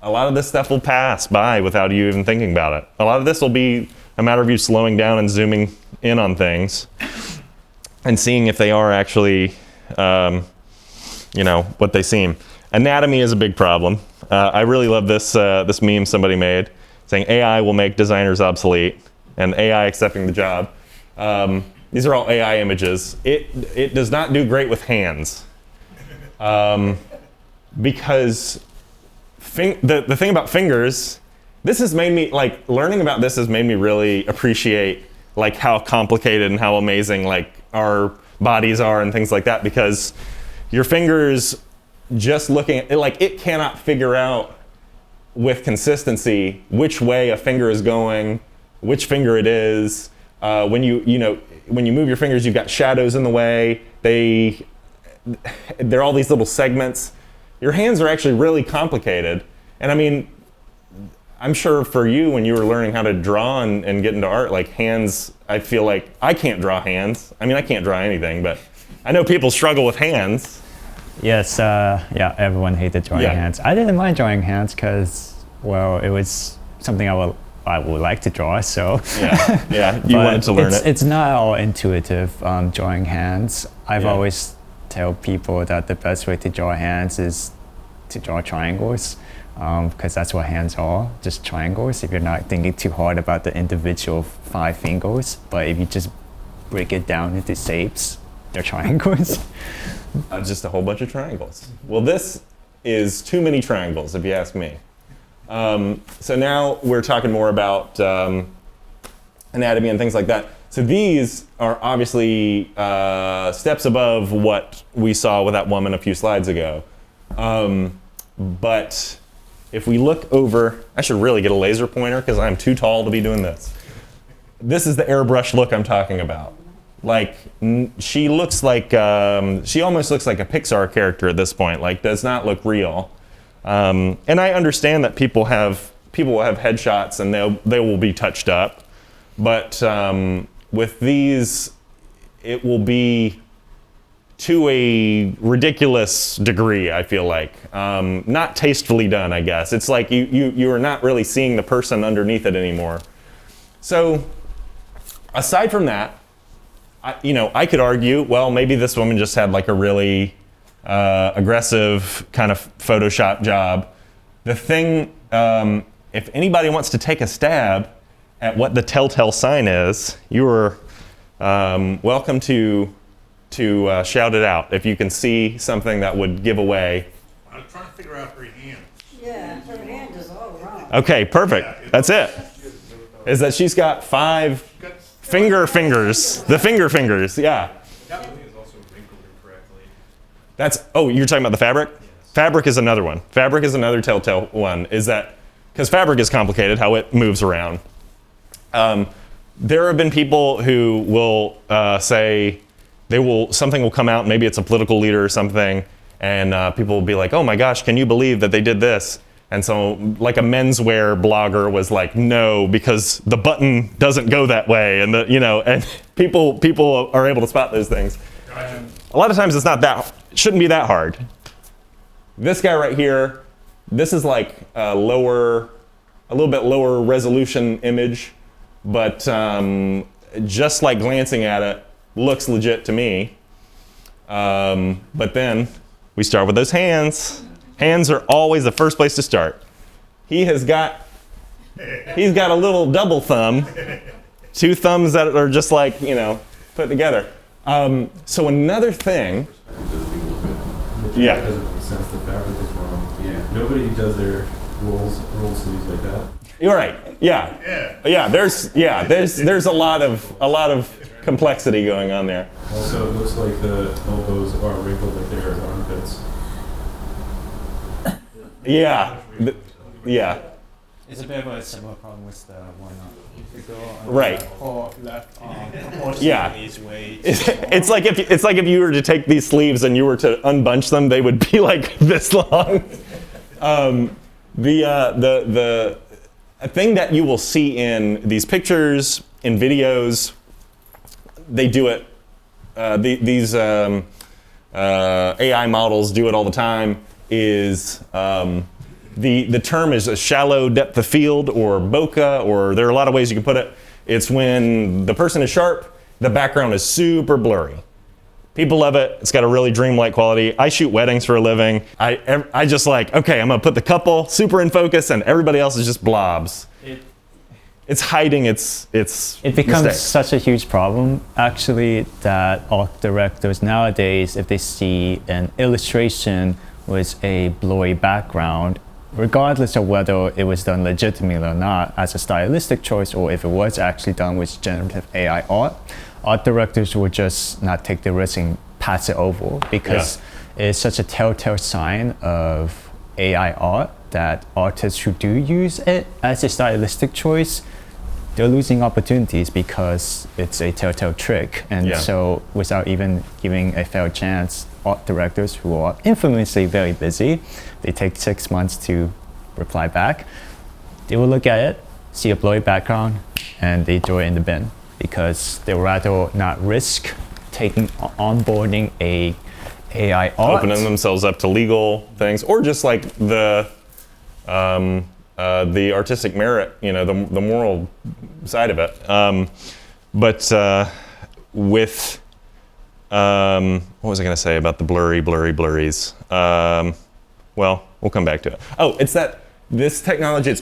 a lot of this stuff will pass by without you even thinking about it. A lot of this will be a matter of you slowing down and zooming in on things and seeing if they are actually, what they seem. Anatomy is a big problem. I really love this meme somebody made saying AI will make designers obsolete and AI accepting the job. These are all AI images. It does not do great with hands because the thing about fingers, this has made me, like, learning about this has made me really appreciate like how complicated and how amazing like our bodies are and things like that, because your fingers, just looking at it, like it cannot figure out with consistency which way a finger is going, which finger it is. When you move your fingers, you've got shadows in the way. They're all these little segments. Your hands are actually really complicated. And I mean, I'm sure for you, when you were learning how to draw and get into art, like hands, I feel like I can't draw hands. I mean, I can't draw anything, but I know people struggle with hands. Yes, everyone hated drawing hands. I didn't mind drawing hands because, well, it was something I would like to draw, so. You wanted to learn it. It's not all intuitive, drawing hands. I've always tell people that the best way to draw hands is to draw triangles, because that's what hands are, just triangles. If you're not thinking too hard about the individual 5 fingers, but if you just break it down into shapes, they're triangles. Just a whole bunch of triangles. Well, this is too many triangles, if you ask me. So now we're talking more about anatomy and things like that. So these are obviously steps above what we saw with that woman a few slides ago. But if we look over, I should really get a laser pointer because I'm too tall to be doing this. This is the airbrush look I'm talking about. Like, she looks like, she almost looks like a Pixar character at this point, like does not look real. And I understand that people will have headshots and they will be touched up, but with these, it will be to a ridiculous degree, I feel like. Not tastefully done, I guess. It's like you are not really seeing the person underneath it anymore. So aside from that, I could argue, well, maybe this woman just had like a really aggressive kind of Photoshop job. The thing, if anybody wants to take a stab at what the telltale sign is, you are welcome to shout it out if you can see something that would give away. I'm trying to figure out her hand. Yeah, her hand is all wrong. Okay, perfect. That's it. Is that she's got 5 fingers. The fingers, yeah. That one is also wrinkled incorrectly. You're talking about the fabric? Yes. Fabric is another one. Fabric is another telltale one, is that, because fabric is complicated, how it moves around. There have been people who will say, something will come out, maybe it's a political leader or something, and people will be like, oh my gosh, can you believe that they did this? And so like a menswear blogger was like, no, because the button doesn't go that way. And and people are able to spot those things. Gotcha. A lot of times it shouldn't be that hard. This guy right here, this is like a little bit lower resolution image, but just like glancing at it, looks legit to me. But then we start with those hands. Hands are always the first place to start. He's got a little double thumb, 2 thumbs that are just like, put together. So another thing, yeah. That doesn't make sense. The fabric is wrong. Yeah. Nobody does their roll sleeves like that. You're right. Yeah. Yeah. There's a lot of complexity going on there. Also, it looks like the elbows are wrinkled like they're armpits. Yeah. Yeah. It's a bit of a similar problem with the one on the girl on Right. the left arm. Unfortunately, Yeah. these ways. It's like if you were to take these sleeves and you were to unbunch them, they would be like this long. The thing that you will see in these pictures, in videos, they do it. These AI models do it all the time. Is the term is a shallow depth of field or bokeh, or there are a lot of ways you can put it. It's when the person is sharp, the background is super blurry. People love it. It's got a really dreamlike quality. I shoot weddings for a living. I just like, okay, I'm gonna put the couple super in focus and everybody else is just blobs. It's hiding its It becomes mistakes. such a huge problem, actually, that art directors nowadays, if they see an illustration with a blurry background, regardless of whether it was done legitimately or not as a stylistic choice, or if it was actually done with generative AI art directors would just not take the risk and pass it over, because it's such a telltale sign of AI art that artists who do use it as a stylistic choice, they're losing opportunities because it's a telltale trick. And so without even giving a fair chance, art directors who are infamously very busy, they take 6 months to reply back. They will look at it, see a blurry background, and they throw it in the bin, because they'd rather not risk onboarding a AI art. Opening themselves up to legal things, or just like the artistic merit, the moral side of it. But with what was I going to say about the blurries? Well, we'll come back to it. Oh, it's that this technology,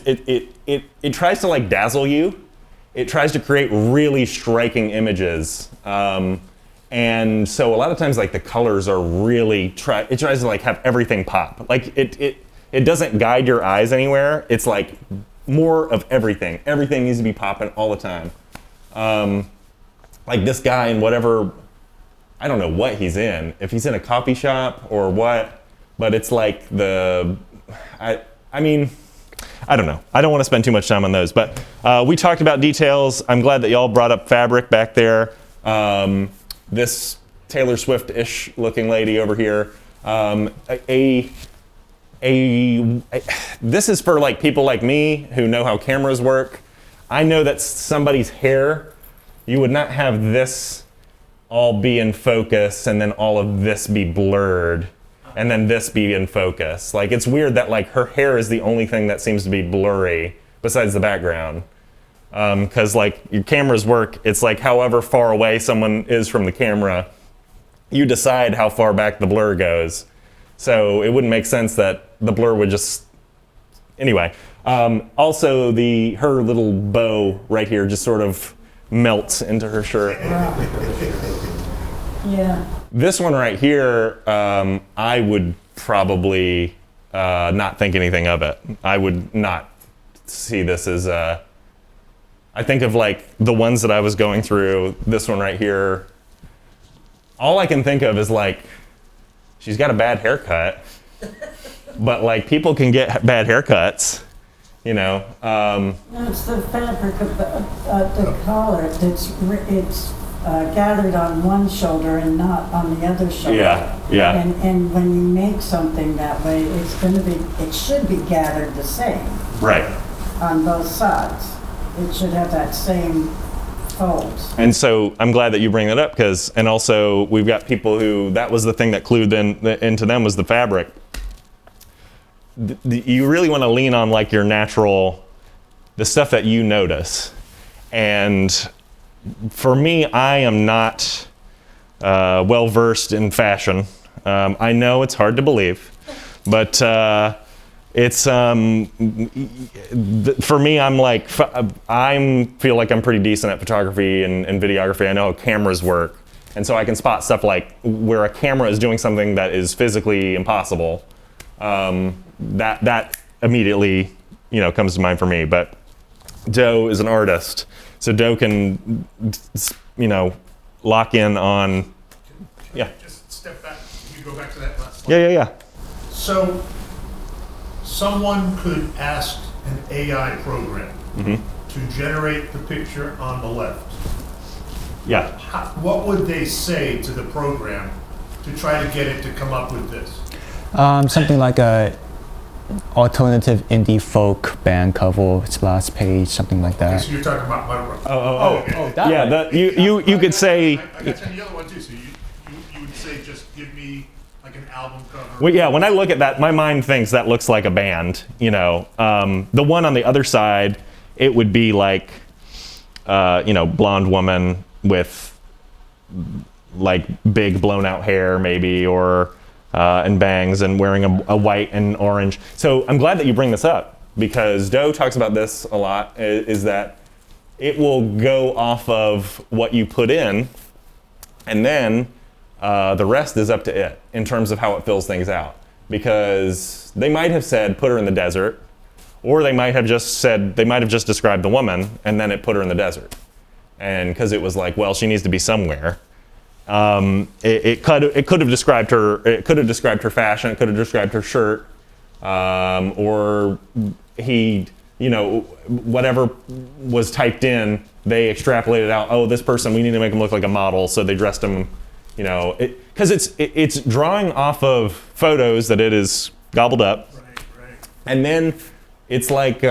it tries to like dazzle you. It tries to create really striking images. And so a lot of times like the colors are really, it tries to like have everything pop. Like it doesn't guide your eyes anywhere. It's like more of everything. Everything needs to be popping all the time. Like this guy in whatever, I don't know what he's in, if he's in a coffee shop or what, but it's like I mean, I don't know. I don't want to spend too much time on those, but we talked about details. I'm glad that y'all brought up fabric back there. This Taylor Swift-ish looking lady over here. This is for like people like me who know how cameras work. I know that somebody's hair, you would not have this all be in focus and then all of this be blurred and then this be in focus. Like it's weird that like her hair is the only thing that seems to be blurry besides the background. Because like your cameras work, it's like however far away someone is from the camera, you decide how far back the blur goes. So it wouldn't make sense that the blur would just, anyway. Also her little bow right here just sort of melts into her shirt. Yeah. This one right here, I would probably not think anything of it. I would not see this as I think of like the ones that I was going through, this one right here. All I can think of is like, she's got a bad haircut, but like people can get bad haircuts, No, it's the fabric of the collar. It's gathered on one shoulder and not on the other shoulder. Yeah. And when you make something that way, it should be gathered the same. Right. On both sides. It should have that same fold. And so I'm glad that you bring that up and also we've got people who, that was the thing that clued into them was the fabric. You really want to lean on like your natural, the stuff that you notice. And for me, I am not well versed in fashion. I know it's hard to believe, but it's for me. I'm like feel like I'm pretty decent at photography and videography. I know how cameras work, And so I can spot stuff like where a camera is doing something that is physically impossible. That immediately, comes to mind for me. But Doe is an artist, so Doe can, lock in on. Yeah. Just step back. Can you go back to that last slide? Yeah. So, someone could ask an AI program to generate the picture on the left. Yeah. What would they say to the program to try to get it to come up with this? Something like a alternative indie folk band cover, splash page, something like Okay, that. so you're talking about my. Oh. That Yeah. You could say. I got you on the other one too. So you would say just give me like an album cover. Well, yeah, when I look at that, my mind thinks that looks like a band, The one on the other side, it would be like, blonde woman with like big blown out hair maybe, or and bangs, and wearing a white and orange. So I'm glad that you bring this up, because Doe talks about this a lot, is that it will go off of what you put in, and then the rest is up to it in terms of how it fills things out. Because they might have said, put her in the desert, or they might have just described the woman, and then it put her in the desert. And because it was like, well, she needs to be somewhere. It could have described her. It could have described her fashion. It could have described her shirt, or whatever was typed in. They extrapolated out. Oh, this person, we need to make him look like a model, so they dressed him. Because it's drawing off of photos that it is gobbled up, Right. and then it's like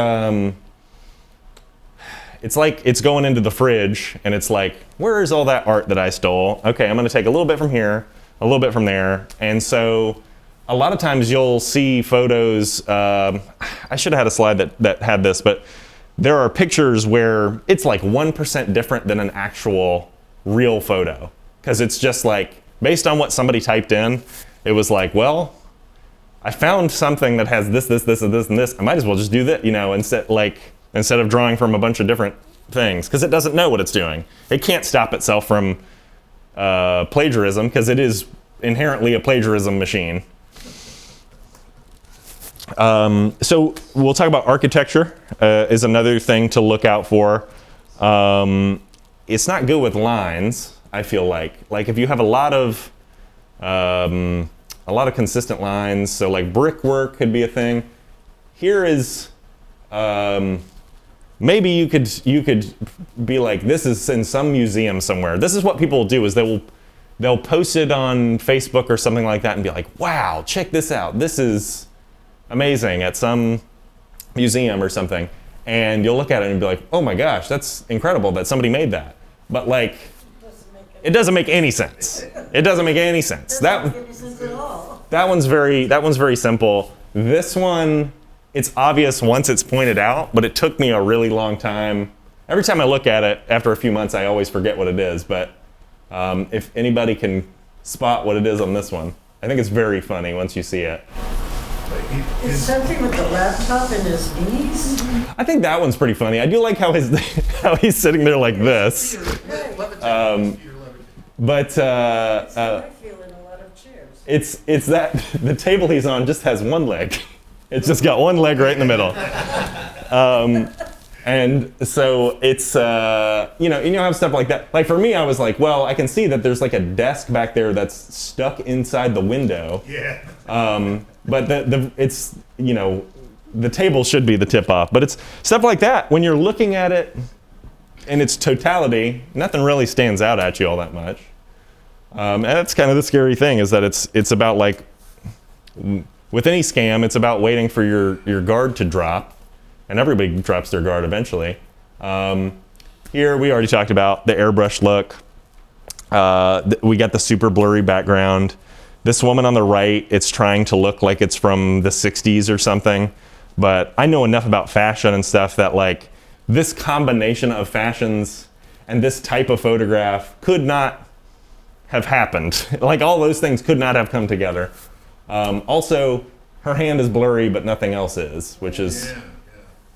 it's going into the fridge, and it's like, where is all that art that I stole? Okay, I'm going to take a little bit from here, a little bit from there. And so a lot of times you'll see photos, I should have had a slide that had this, but there are pictures where it's like 1% different than an actual real photo. Because it's just like, based on what somebody typed in, it was like, well, I found something that has this, and this. I might as well just do that, instead of drawing from a bunch of different things, because it doesn't know what it's doing. It can't stop itself from plagiarism, because it is inherently a plagiarism machine. So we'll talk about architecture is another thing to look out for. It's not good with lines, I feel like. Like if you have a lot of consistent lines, so like brickwork could be a thing. Here is maybe you could be like, this is in some museum somewhere. This is what people will do, is they'll post it on Facebook or something like that and be like, wow, check this out. This is amazing, at some museum or something. And you'll look at it and be like, oh my gosh, that's incredible that somebody made that. But like, it doesn't make any sense. It doesn't make any sense. That one's very simple. This one, it's obvious once it's pointed out, but it took me a really long time. Every time I look at it, after a few months, I always forget what it is. But if anybody can spot what it is on this one, I think it's very funny once you see it. Is something with the laptop in his knees? I think that one's pretty funny. I do like how he's sitting there like this. But I feel in a lot of chairs. it's that the table he's on just has one leg. It's just got one leg right in the middle. And so it's, you have stuff like that. Like for me, I was like, well, I can see that there's like a desk back there that's stuck inside the window. Yeah. But it's, the table should be the tip off. But it's stuff like that. When you're looking at it in its totality, nothing really stands out at you all that much. And that's kind of the scary thing, is that it's about like, with any scam, it's about waiting for your guard to drop. And everybody drops their guard eventually. Here we already talked about the airbrush look. We got the super blurry background. This woman on the right, it's trying to look like it's from the 60s or something. But I know enough about fashion and stuff that like this combination of fashions and this type of photograph could not have happened. Like all those things could not have come together. Also, her hand is blurry, but nothing else is, which is...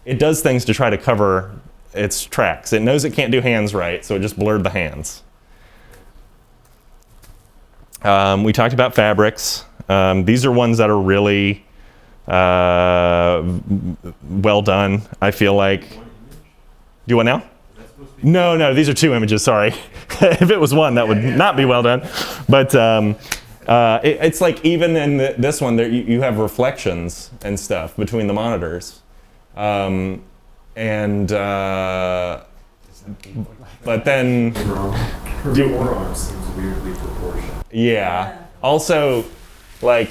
It does things to try to cover its tracks. It knows it can't do hands right, so it just blurred the hands. We talked about fabrics. These are ones that are really well done, I feel like. Do you want now? No, these are 2 images, sorry. If it was one, that would not be well done. But it's like even in this one, there, you have reflections and stuff between the monitors. But then... Her forearm seems weirdly proportioned. Yeah. Also, like,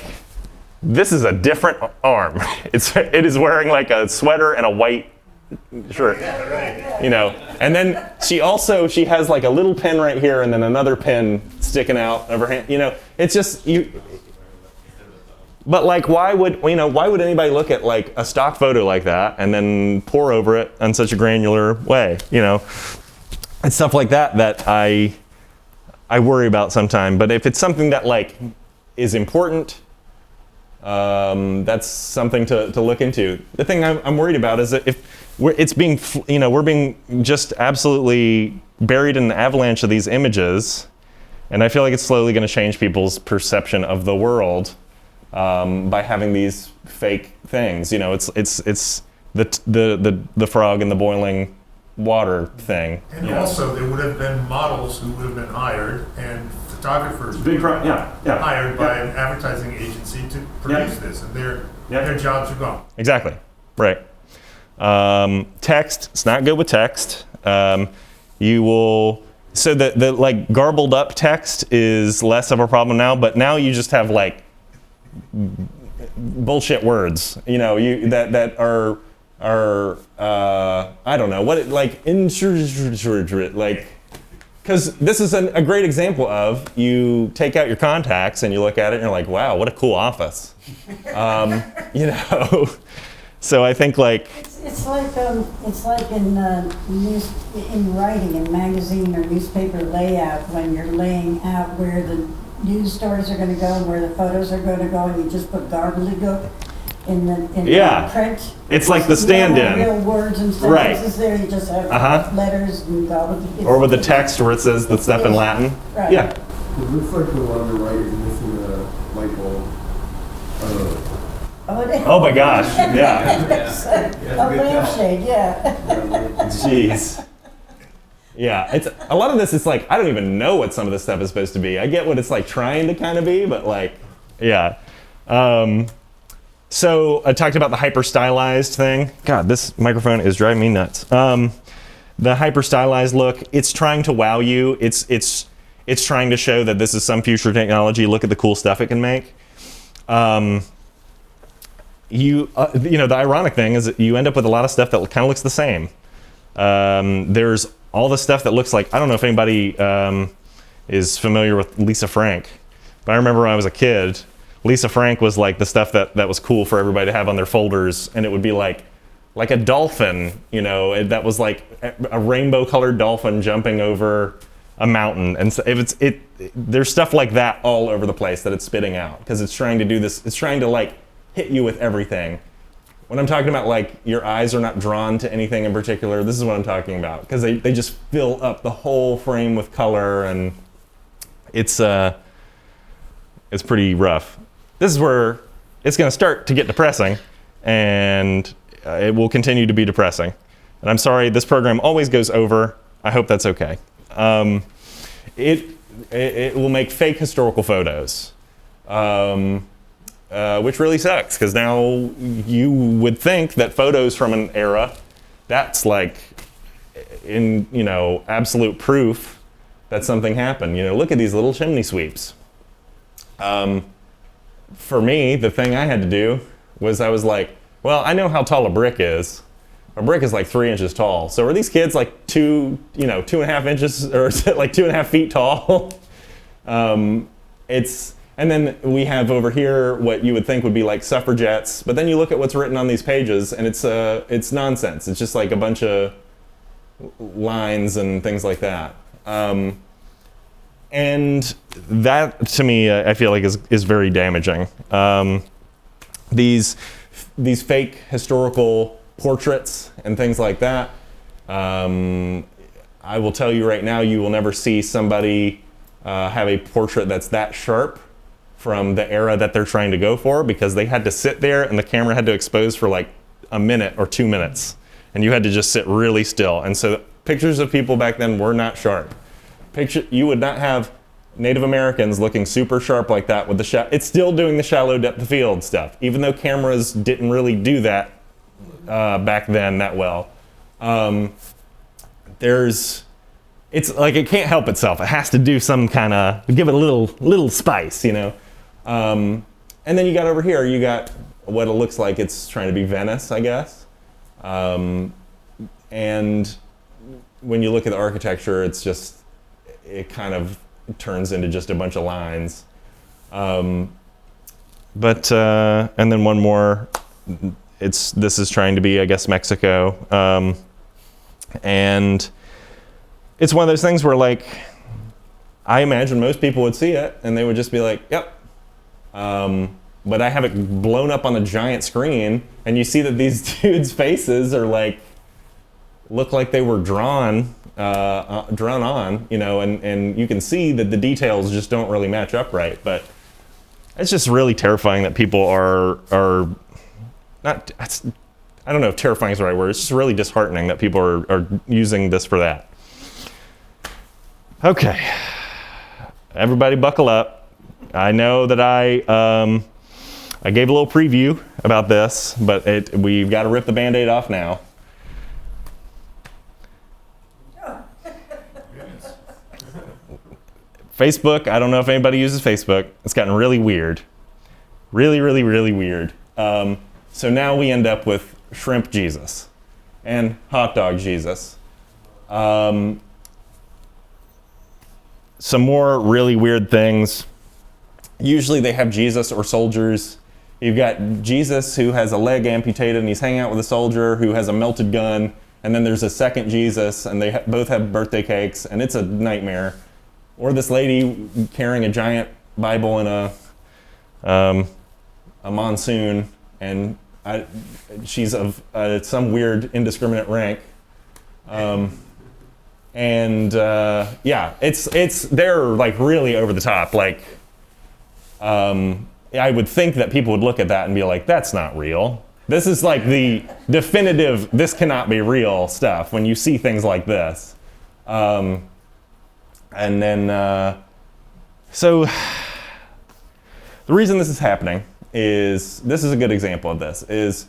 this is a different arm. It is wearing like a sweater and a white shirt. You know. And then she has like a little pin right here and then another pin sticking out of her hand. You know, it's just you. But like, why would anybody look at like a stock photo like that and then pore over it in such a granular way? You know, it's stuff like that I worry about sometimes. But if it's something that like is important, that's something to look into. The thing I'm worried about is that if we're being just absolutely buried in an avalanche of these images, and I feel like it's slowly going to change people's perception of the world by having these fake things. You know, it's the frog in the boiling water thing. And also, there would have been models who would have been hired and photographers hired by an advertising agency to produce this, and their jobs are gone. Exactly, right. Text, it's not good with text. So the like garbled up text is less of a problem now, but now you just have like bullshit words, you know, that are I don't know what like because this is a great example of you take out your contacts and you look at it and you're like, wow, what a cool office. You know, so I think like it's like in writing in magazine or newspaper layout when you're laying out where the news stories are going to go and where the photos are going to go, and you just put gobbledygook in the print. It's like the stand-in. Real words and sentences there. You just have letters and gobbledygook. Or with the text where it says the stuff in Latin. Right. Yeah. It looks like the one on the right is missing a light bulb. Oh my gosh, yeah. A lampshade, yeah. Jeez. Yeah, it's a lot of this is like, I don't even know what some of this stuff is supposed to be. I get what it's like trying to kind of be, but like, yeah. So I talked about the hyper stylized thing. God, this microphone is driving me nuts. The hyper stylized look, it's trying to wow you. It's trying to show that this is some future technology. Look at the cool stuff it can make. You know, the ironic thing is that you end up with a lot of stuff that kind of looks the same. There's all the stuff that looks like, I don't know if anybody is familiar with Lisa Frank, but I remember when I was a kid, Lisa Frank was like the stuff that was cool for everybody to have on their folders, and it would be like a dolphin, you know, that was like a rainbow colored dolphin jumping over a mountain. And so there's stuff like that all over the place that it's spitting out because it's trying to do this, it's trying to like hit you with everything. When I'm talking about like your eyes are not drawn to anything in particular, this is what I'm talking about, because they just fill up the whole frame with color, and it's pretty rough. This is where it's going to start to get depressing, and it will continue to be depressing. And I'm sorry, this program always goes over. I hope that's okay. It will make fake historical photos. Which really sucks, because now you would think that photos from an era, that's like, absolute proof that something happened. You know, look at these little chimney sweeps. For me, the thing I had to do was I was like, well, I know how tall a brick is. A brick is like 3 inches tall. So are these kids like 2.5 inches, or like 2.5 feet tall? And then we have over here what you would think would be like suffragettes, but then you look at what's written on these pages, and it's nonsense. It's just like a bunch of lines and things like that. And that, to me, I feel like is very damaging. These fake historical portraits and things like that. I will tell you right now, you will never see somebody have a portrait that's that sharp from the era that they're trying to go for, because they had to sit there and the camera had to expose for like a minute or 2 minutes, and you had to just sit really still. And so pictures of people back then were not sharp. You would not have Native Americans looking super sharp like that with the it's still doing the shallow depth of field stuff, even though cameras didn't really do that back then that well. It's like it can't help itself. It has to do some kind of, give it a little spice, you know. And then you got over here, you got what it looks like it's trying to be Venice, I guess. And when you look at the architecture, it's just, it kind of turns into just a bunch of lines. And then one more, this is trying to be, I guess, Mexico. And it's one of those things where, like, I imagine most people would see it and they would just be like, yep. But I have it blown up on a giant screen, and you see that these dudes' faces are like, look like they were drawn on, you know, and you can see that the details just don't really match up right. But it's just really terrifying that people are not, I don't know if terrifying is the right word. It's just really disheartening that people are using this for that. Okay, everybody buckle up. I know that I gave a little preview about this, but we've got to rip the Band-Aid off now. Facebook, I don't know if anybody uses Facebook. It's gotten really weird. Really, really, really weird. So now we end up with Shrimp Jesus and Hot Dog Jesus. Some more really weird things. Usually they have Jesus or soldiers. You've got Jesus who has a leg amputated and he's hanging out with a soldier who has a melted gun. And then there's a second Jesus, and they both have birthday cakes, and it's a nightmare. Or this lady carrying a giant Bible in a monsoon, and she's of some weird indiscriminate rank. Yeah, they're like really over the top. Like, I would think that people would look at that and be like, that's not real. This is like the definitive, this cannot be real stuff when you see things like this. And then, so the reason this is happening is, this is a good example of this, is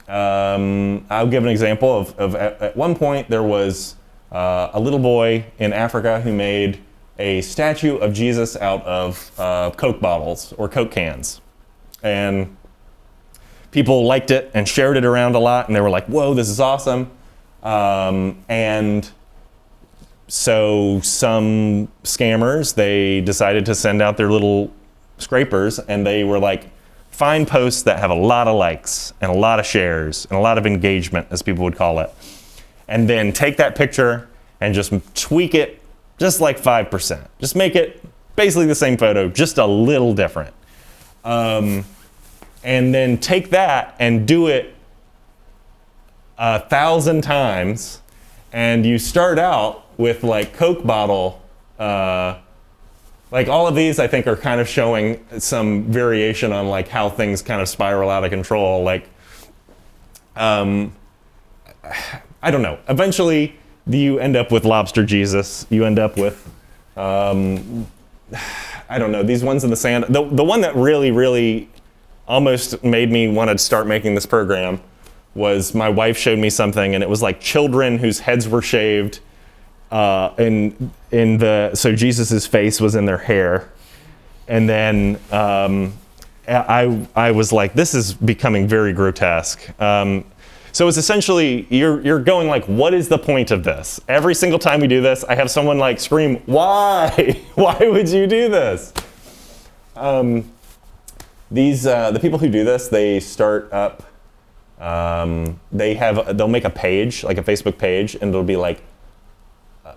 I'll give an example of at one point there was a little boy in Africa who made a statue of Jesus out of Coke bottles or Coke cans. And people liked it and shared it around a lot, and they were like, whoa, this is awesome. And so some scammers, they decided to send out their little scrapers, and they were like, find posts that have a lot of likes and a lot of shares and a lot of engagement, as people would call it. And then take that picture and just tweak it just like 5%. Just make it basically the same photo, just a little different. And then take that and do it 1,000 times, and you start out with like Coke bottle, like all of these I think are kind of showing some variation on like how things kind of spiral out of control. Like, I don't know. Eventually, you end up with Lobster Jesus. You end up with, I don't know, these ones in the sand. The one that really, really almost made me want to start making this program was my wife showed me something, and it was like children whose heads were shaved, so Jesus's face was in their hair. And then I was like, this is becoming very grotesque. So it's essentially, you're going like, what is the point of this? Every single time we do this, I have someone like scream, why? Why would you do this? The people who do this, they start up, they'll make a page, like a Facebook page, and it'll be like,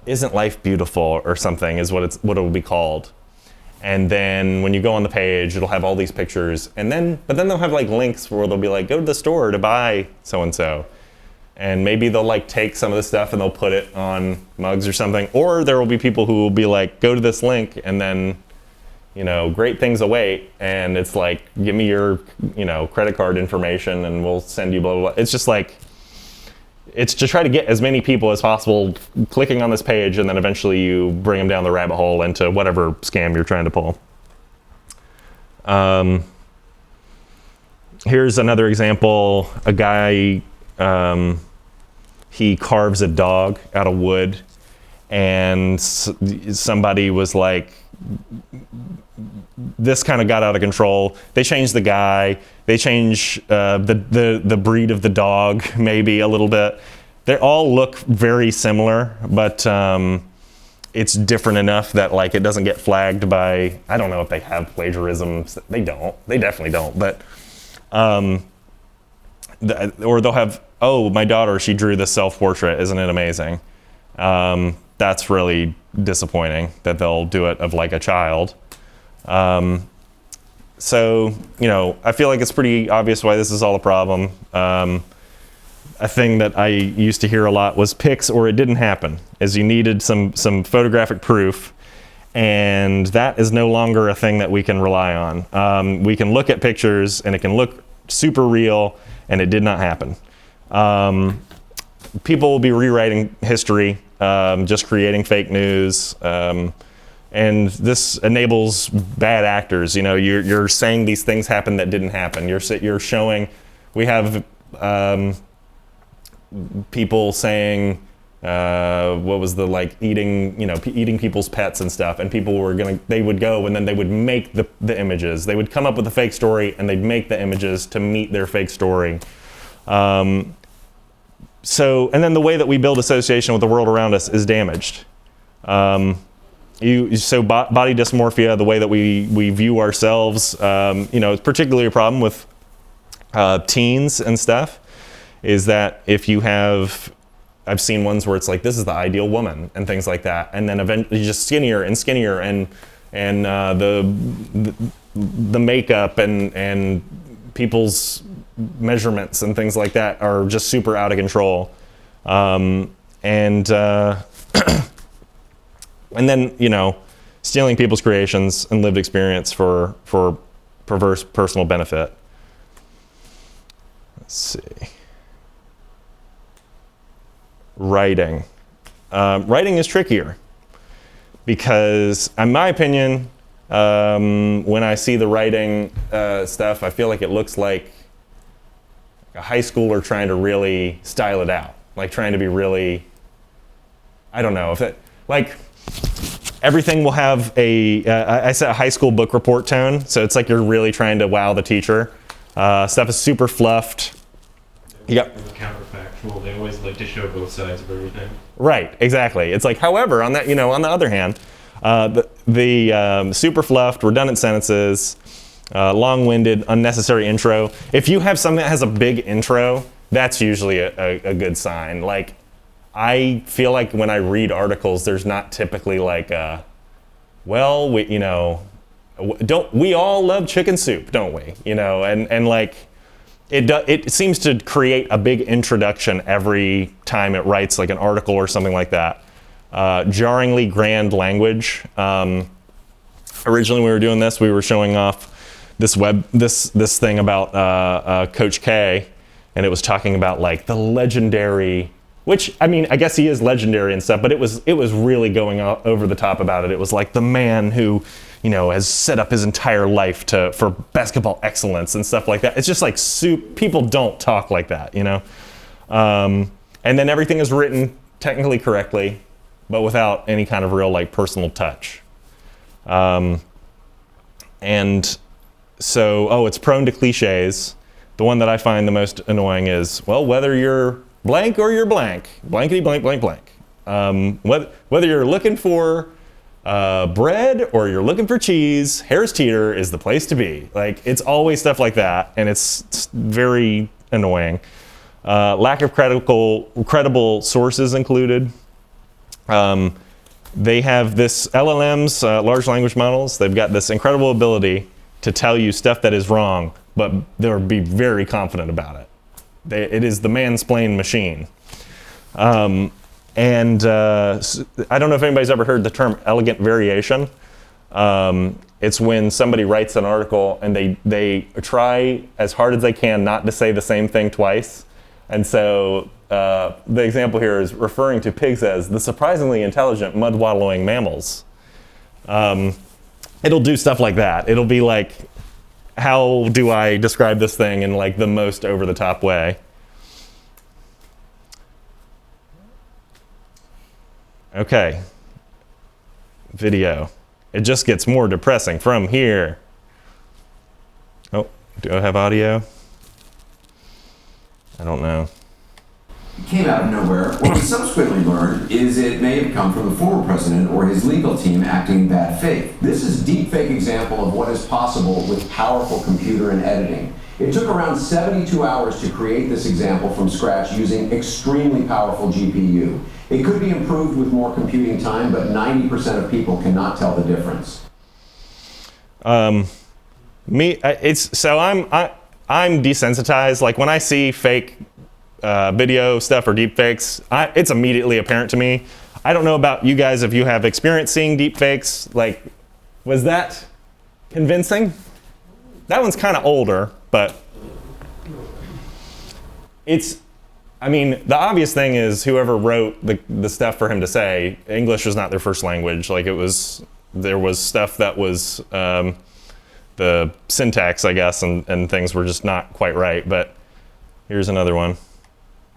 isn't life beautiful or something is what it will be called. And then when you go on the page, it'll have all these pictures, but then they'll have like links where they'll be like, go to the store to buy so-and-so. And maybe they'll like take some of the stuff and they'll put it on mugs or something. Or there will be people who will be like, go to this link and then, you know, great things await. And it's like, give me your, you know, credit card information and we'll send you blah, blah, blah. It's just like, it's to try to get as many people as possible clicking on this page, and then eventually you bring them down the rabbit hole into whatever scam you're trying to pull. Here's another example. A guy, he carves a dog out of wood, and somebody was like, this kind of got out of control. They changed the guy. They change the breed of the dog maybe a little bit. They all look very similar, but it's different enough that like it doesn't get flagged by, I don't know if they have plagiarisms. They don't. They definitely don't. But or they'll have, oh, my daughter, she drew this self-portrait. Isn't it amazing? That's really disappointing that they'll do it of like a child. So, you know, I feel like it's pretty obvious why this is all a problem. A thing that I used to hear a lot was pics or it didn't happen, as you needed some photographic proof, and that is no longer a thing that we can rely on. We can look at pictures and it can look super real and it did not happen. People will be rewriting history, just creating fake news, and this enables bad actors. You know, you're saying these things happened that didn't happen. You're showing. We have people saying, what was the like eating people's pets and stuff, and people were they would go and then they would make the images. They would come up with a fake story and they'd make the images to meet their fake story. So, and then the way that we build association with the world around us is damaged. Body dysmorphia, the way that we view ourselves, you know, it's particularly a problem with teens and stuff, is that if you have, I've seen ones where it's like, this is the ideal woman and things like that, and then eventually just skinnier and skinnier, and the makeup and people's measurements and things like that are just super out of control, and then, you know, stealing people's creations and lived experience for perverse personal benefit. Let's see. Writing. Writing is trickier because, in my opinion, when I see the writing stuff, I feel like it looks like a high schooler trying to really style it out, like trying to be really, I don't know if it, like, everything will have I said a high school book report tone, so it's like you're really trying to wow the teacher. Stuff is super fluffed. You got counterfactual. They always like to show both sides of everything. Right, exactly. It's like, however, on that, you know, on the other hand, the super fluffed, redundant sentences, long-winded, unnecessary intro. If you have something that has a big intro, that's usually a good sign. Like, I feel like when I read articles, there's not typically like, well, we all love chicken soup, don't we? You know, and like, it seems to create a big introduction every time it writes like an article or something like that. Jarringly grand language. Originally, when we were doing this, we were showing off this thing about Coach K, and it was talking about like the legendary, which, I mean, I guess he is legendary and stuff, but it was really going over the top about it. It was like the man who, you know, has set up his entire life for basketball excellence and stuff like that. It's just like people don't talk like that, you know? And then everything is written technically correctly, but without any kind of real like personal touch. And so, it's prone to cliches. The one that I find the most annoying is, well, whether you're blank or you're blank, blankety blank blank blank. Whether you're looking for bread or you're looking for cheese, Harris Teeter is the place to be. Like, it's always stuff like that, and it's very annoying. Lack of credible sources included. They have this LLMs, large language models. They've got this incredible ability to tell you stuff that is wrong, but they'll be very confident about it. it is the mansplain machine. I don't know if anybody's ever heard the term elegant variation. It's when somebody writes an article and they try as hard as they can not to say the same thing twice. And so the example here is referring to pigs as the surprisingly intelligent mud-wallowing mammals. It'll do stuff like that. It'll be like, how do I describe this thing in like the most over-the-top way? Okay, video. It just gets more depressing from here. Oh, do I have audio? I don't know. It came out of nowhere. What we subsequently learned is it may have come from the former president or his legal team acting in bad faith. This is a deepfake example of what is possible with powerful computer and editing. It took around 72 hours to create this example from scratch using extremely powerful GPU. It could be improved with more computing time, but 90% of people cannot tell the difference. I'm desensitized. Like when I see fake video stuff or deepfakes, it's immediately apparent to me. I don't know about you guys if you have experience seeing deepfakes. Like, was that convincing? That one's kind of older, but the obvious thing is whoever wrote the stuff for him to say, English was not their first language. Like there was stuff that was the syntax, I guess, and things were just not quite right. But here's another one.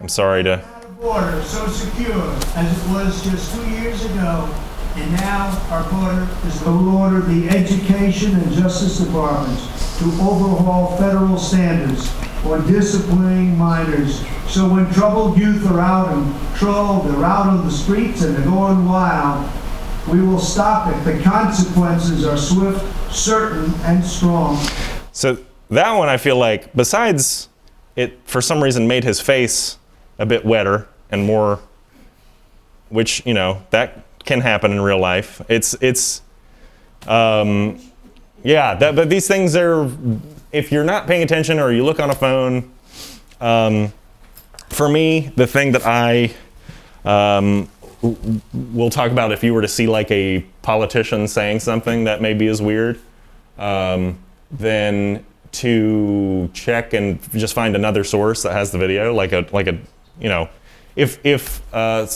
I'm sorry to. Border so secure as it was just 2 years ago, and now our border is to order the Education and Justice Departments to overhaul federal standards on disciplining minors. So when troubled youth are out and trolled, they're out on the streets and they're going wild, we will stop it. The consequences are swift, certain, and strong. So that one, I feel like, besides it for some reason made his face a bit wetter and more, which, that can happen in real life. But these things are, if you're not paying attention or you look on a phone, for me, the thing that I will talk about if you were to see like a politician saying something that maybe is weird, then to check and just find another source that has the video, if a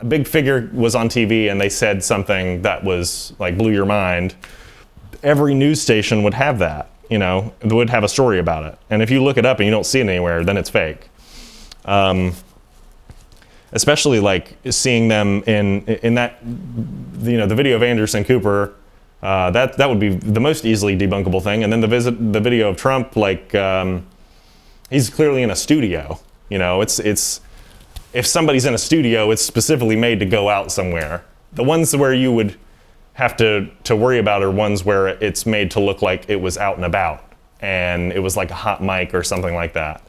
big figure was on TV and they said something that was like blew your mind, every news station would have that, would have a story about it. And if you look it up and you don't see it anywhere, then it's fake. Especially like seeing them in that, the video of Anderson Cooper, that would be the most easily debunkable thing. And then the video of Trump, he's clearly in a studio. It's if somebody's in a studio, it's specifically made to go out somewhere. The ones where you would have to worry about are ones where it's made to look like it was out and about and it was like a hot mic or something like that,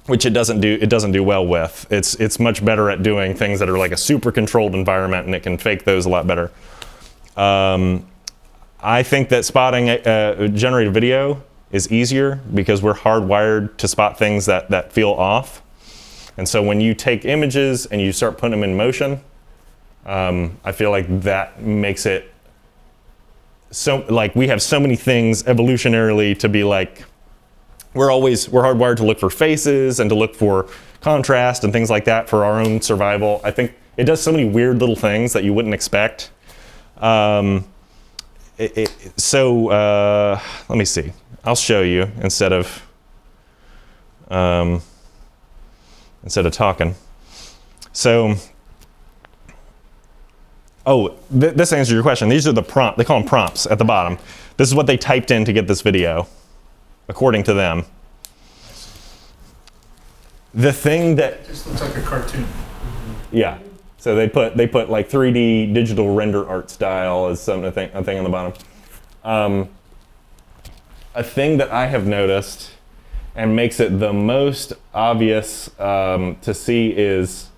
which it doesn't do well with. It's much better at doing things that are like a super controlled environment, and it can fake those a lot better. I think that spotting generated video is easier because we're hardwired to spot things that feel off. And so when you take images and you start putting them in motion, I feel like that makes it so, like, we have so many things evolutionarily to be like, we're hardwired to look for faces and to look for contrast and things like that for our own survival. I think it does so many weird little things that you wouldn't expect. Let me see. I'll show you instead of talking. So, this answers your question. These are the prompt. They call them prompts at the bottom. This is what they typed in to get this video, according to them. The thing that It just looks like a cartoon. yeah. So they put like 3D digital render art style as a thing on the bottom. A thing that I have noticed and makes it the most obvious to see is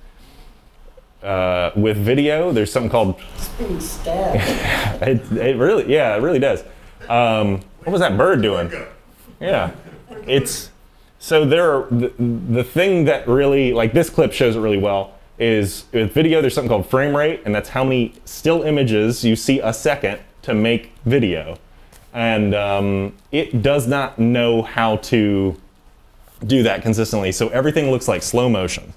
with video. There's something called. It's being stabbed. it really does. What was that bird doing? Yeah, it's So the thing that really, like this clip shows it really well, is with video there's something called frame rate, and that's how many still images you see a second to make video. And it does not know how to do that consistently. So everything looks like slow motion.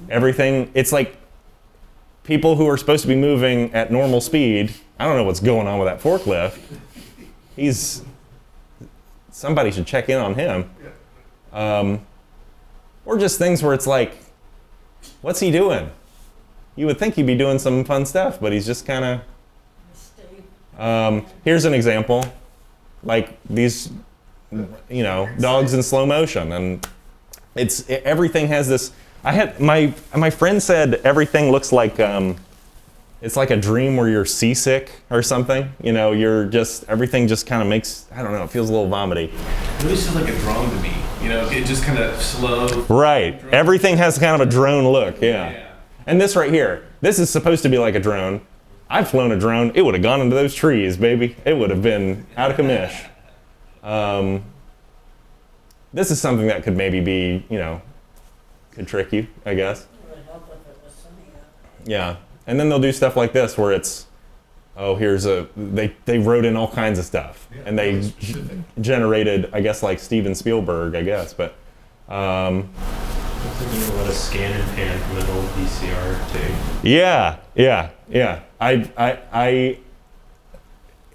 Everything, it's like people who are supposed to be moving at normal speed. I don't know what's going on with that forklift. Somebody should check in on him. Or just things where it's like, what's he doing? You would think he'd be doing some fun stuff, but he's just kind of... here's an example. Like these, dogs in slow motion. And everything has this... my friend said everything looks like... it's like a dream where you're seasick or something. Everything just kind of makes... I don't know, it feels a little vomity. It really feels like a drone to me. It just kind of slow. Right. Everything has kind of a drone look, yeah. And this right here, this is supposed to be like a drone. I've flown a drone. It would have gone into those trees, baby. It would have been out of commish. This is something that could maybe be, could trick you, I guess. Yeah. And then they'll do stuff like this where it's, they wrote in all kinds of stuff. Yeah, and they generated, I guess, like Steven Spielberg, I guess. But looks like you know what a scan and pan from an old VCR tape. Yeah.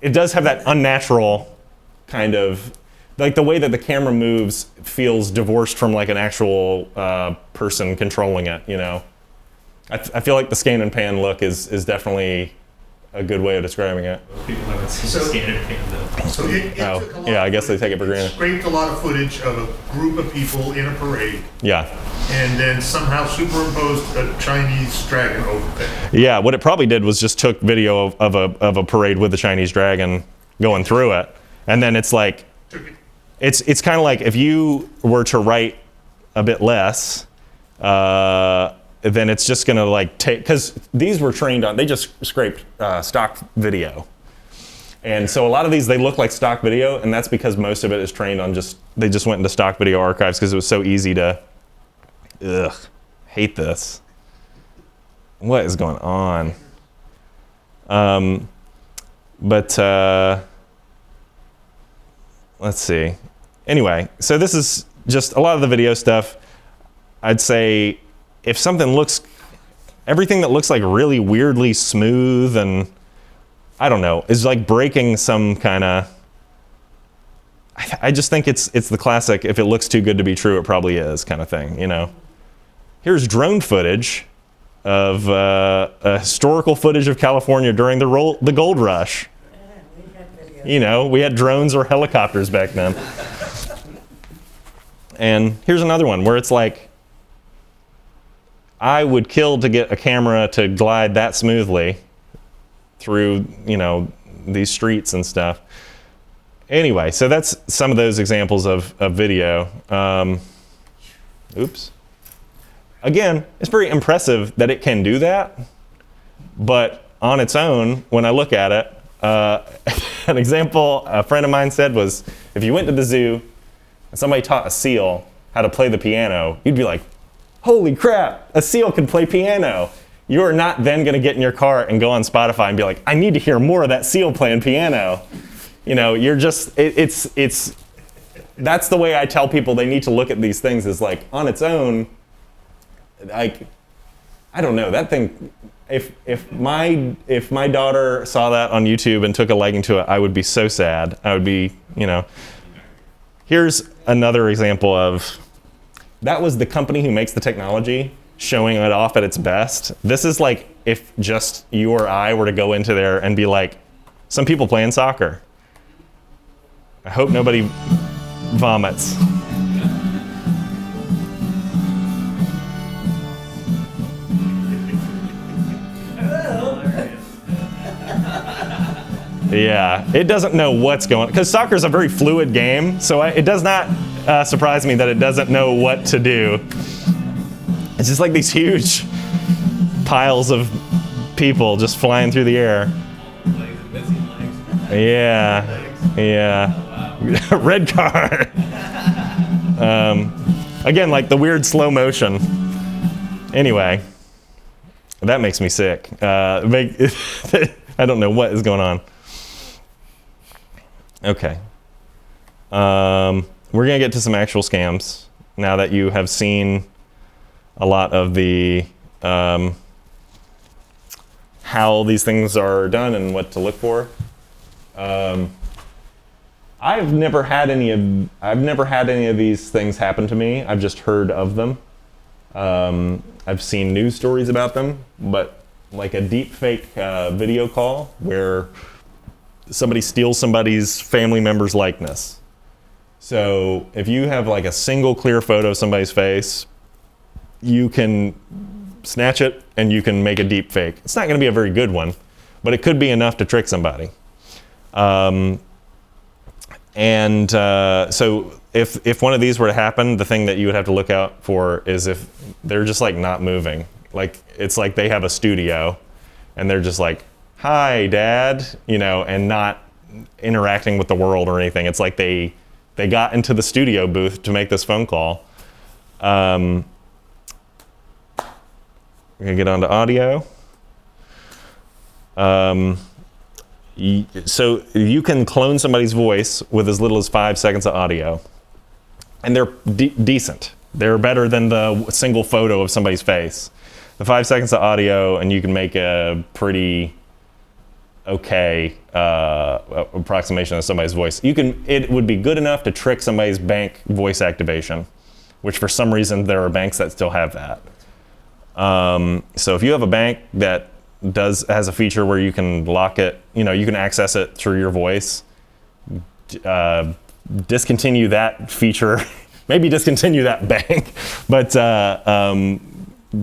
It does have that unnatural kind of, like the way that the camera moves feels divorced from like an actual person controlling it, I feel like the scan and pan look is definitely a good way of describing it. Most people haven't seen scan and pan though. So it took a lot I guess they take it for granted. Scraped a lot of footage of a group of people in a parade. Yeah. And then somehow superimposed a Chinese dragon over it. Yeah, what it probably did was just took video of a parade with the Chinese dragon going through it. And then it's like, it's kind of like if you were to write a bit less, then it's just gonna like take, because these were trained on, they just scraped stock video. And so a lot of these, they look like stock video, and that's because most of it is trained on they just went into stock video archives because it was so easy to, hate this. What is going on? Let's see. Anyway, so this is just a lot of the video stuff. I'd say if everything that looks like really weirdly smooth and, I don't know, is like breaking some kind of, I just think it's the classic, if it looks too good to be true, it probably is kind of thing, Here's drone footage of historical footage of California during the gold rush. We had drones or helicopters back then. And here's another one where it's like, I would kill to get a camera to glide that smoothly through, these streets and stuff. Anyway, so that's some of those examples of video. Oops. Again, it's very impressive that it can do that, but on its own, when I look at it, an example a friend of mine said was, if you went to the zoo and somebody taught a seal how to play the piano, you'd be like, holy crap, a seal can play piano. You are not then going to get in your car and go on Spotify and be like, I need to hear more of that seal playing piano. You're just, that's the way I tell people they need to look at these things, is like, on its own, like, I don't know, that thing, if my daughter saw that on YouTube and took a liking to it, I would be so sad. I would be, Here's another example of, that was the company who makes the technology showing it off at its best. This is like if just you or I were to go into there and be like, some people playing soccer. I hope nobody vomits. Yeah, it doesn't know what's going on, because soccer is a very fluid game, so it does not surprise me that it doesn't know what to do. It's just like these huge piles of people just flying through the air. Yeah. Red card. Again, like the weird slow motion. Anyway, that makes me sick. I don't know what is going on. Okay. We're going to get to some actual scams now that you have seen a lot of the how these things are done and what to look for. I've never had any of these things happen to me. I've just heard of them. I've seen news stories about them, but like a deep fake video call where somebody steals somebody's family member's likeness. So if you have like a single clear photo of somebody's face, you can snatch it and you can make a deep fake. It's not going to be a very good one, but it could be enough to trick somebody. So if one of these were to happen, the thing that you would have to look out for is if they're just like not moving. Like it's like they have a studio and they're just like, "Hi, Dad," and not interacting with the world or anything. It's like they got into the studio booth to make this phone call. We're gonna get onto audio. So you can clone somebody's voice with as little as 5 seconds of audio, and they're decent. They're better than the single photo of somebody's face. The 5 seconds of audio, and you can make a pretty okay approximation of somebody's voice. It would be good enough to trick somebody's bank voice activation, which for some reason there are banks that still have that. So if you have a bank that has a feature where you can lock it, you can access it through your voice, discontinue that feature, maybe discontinue that bank, but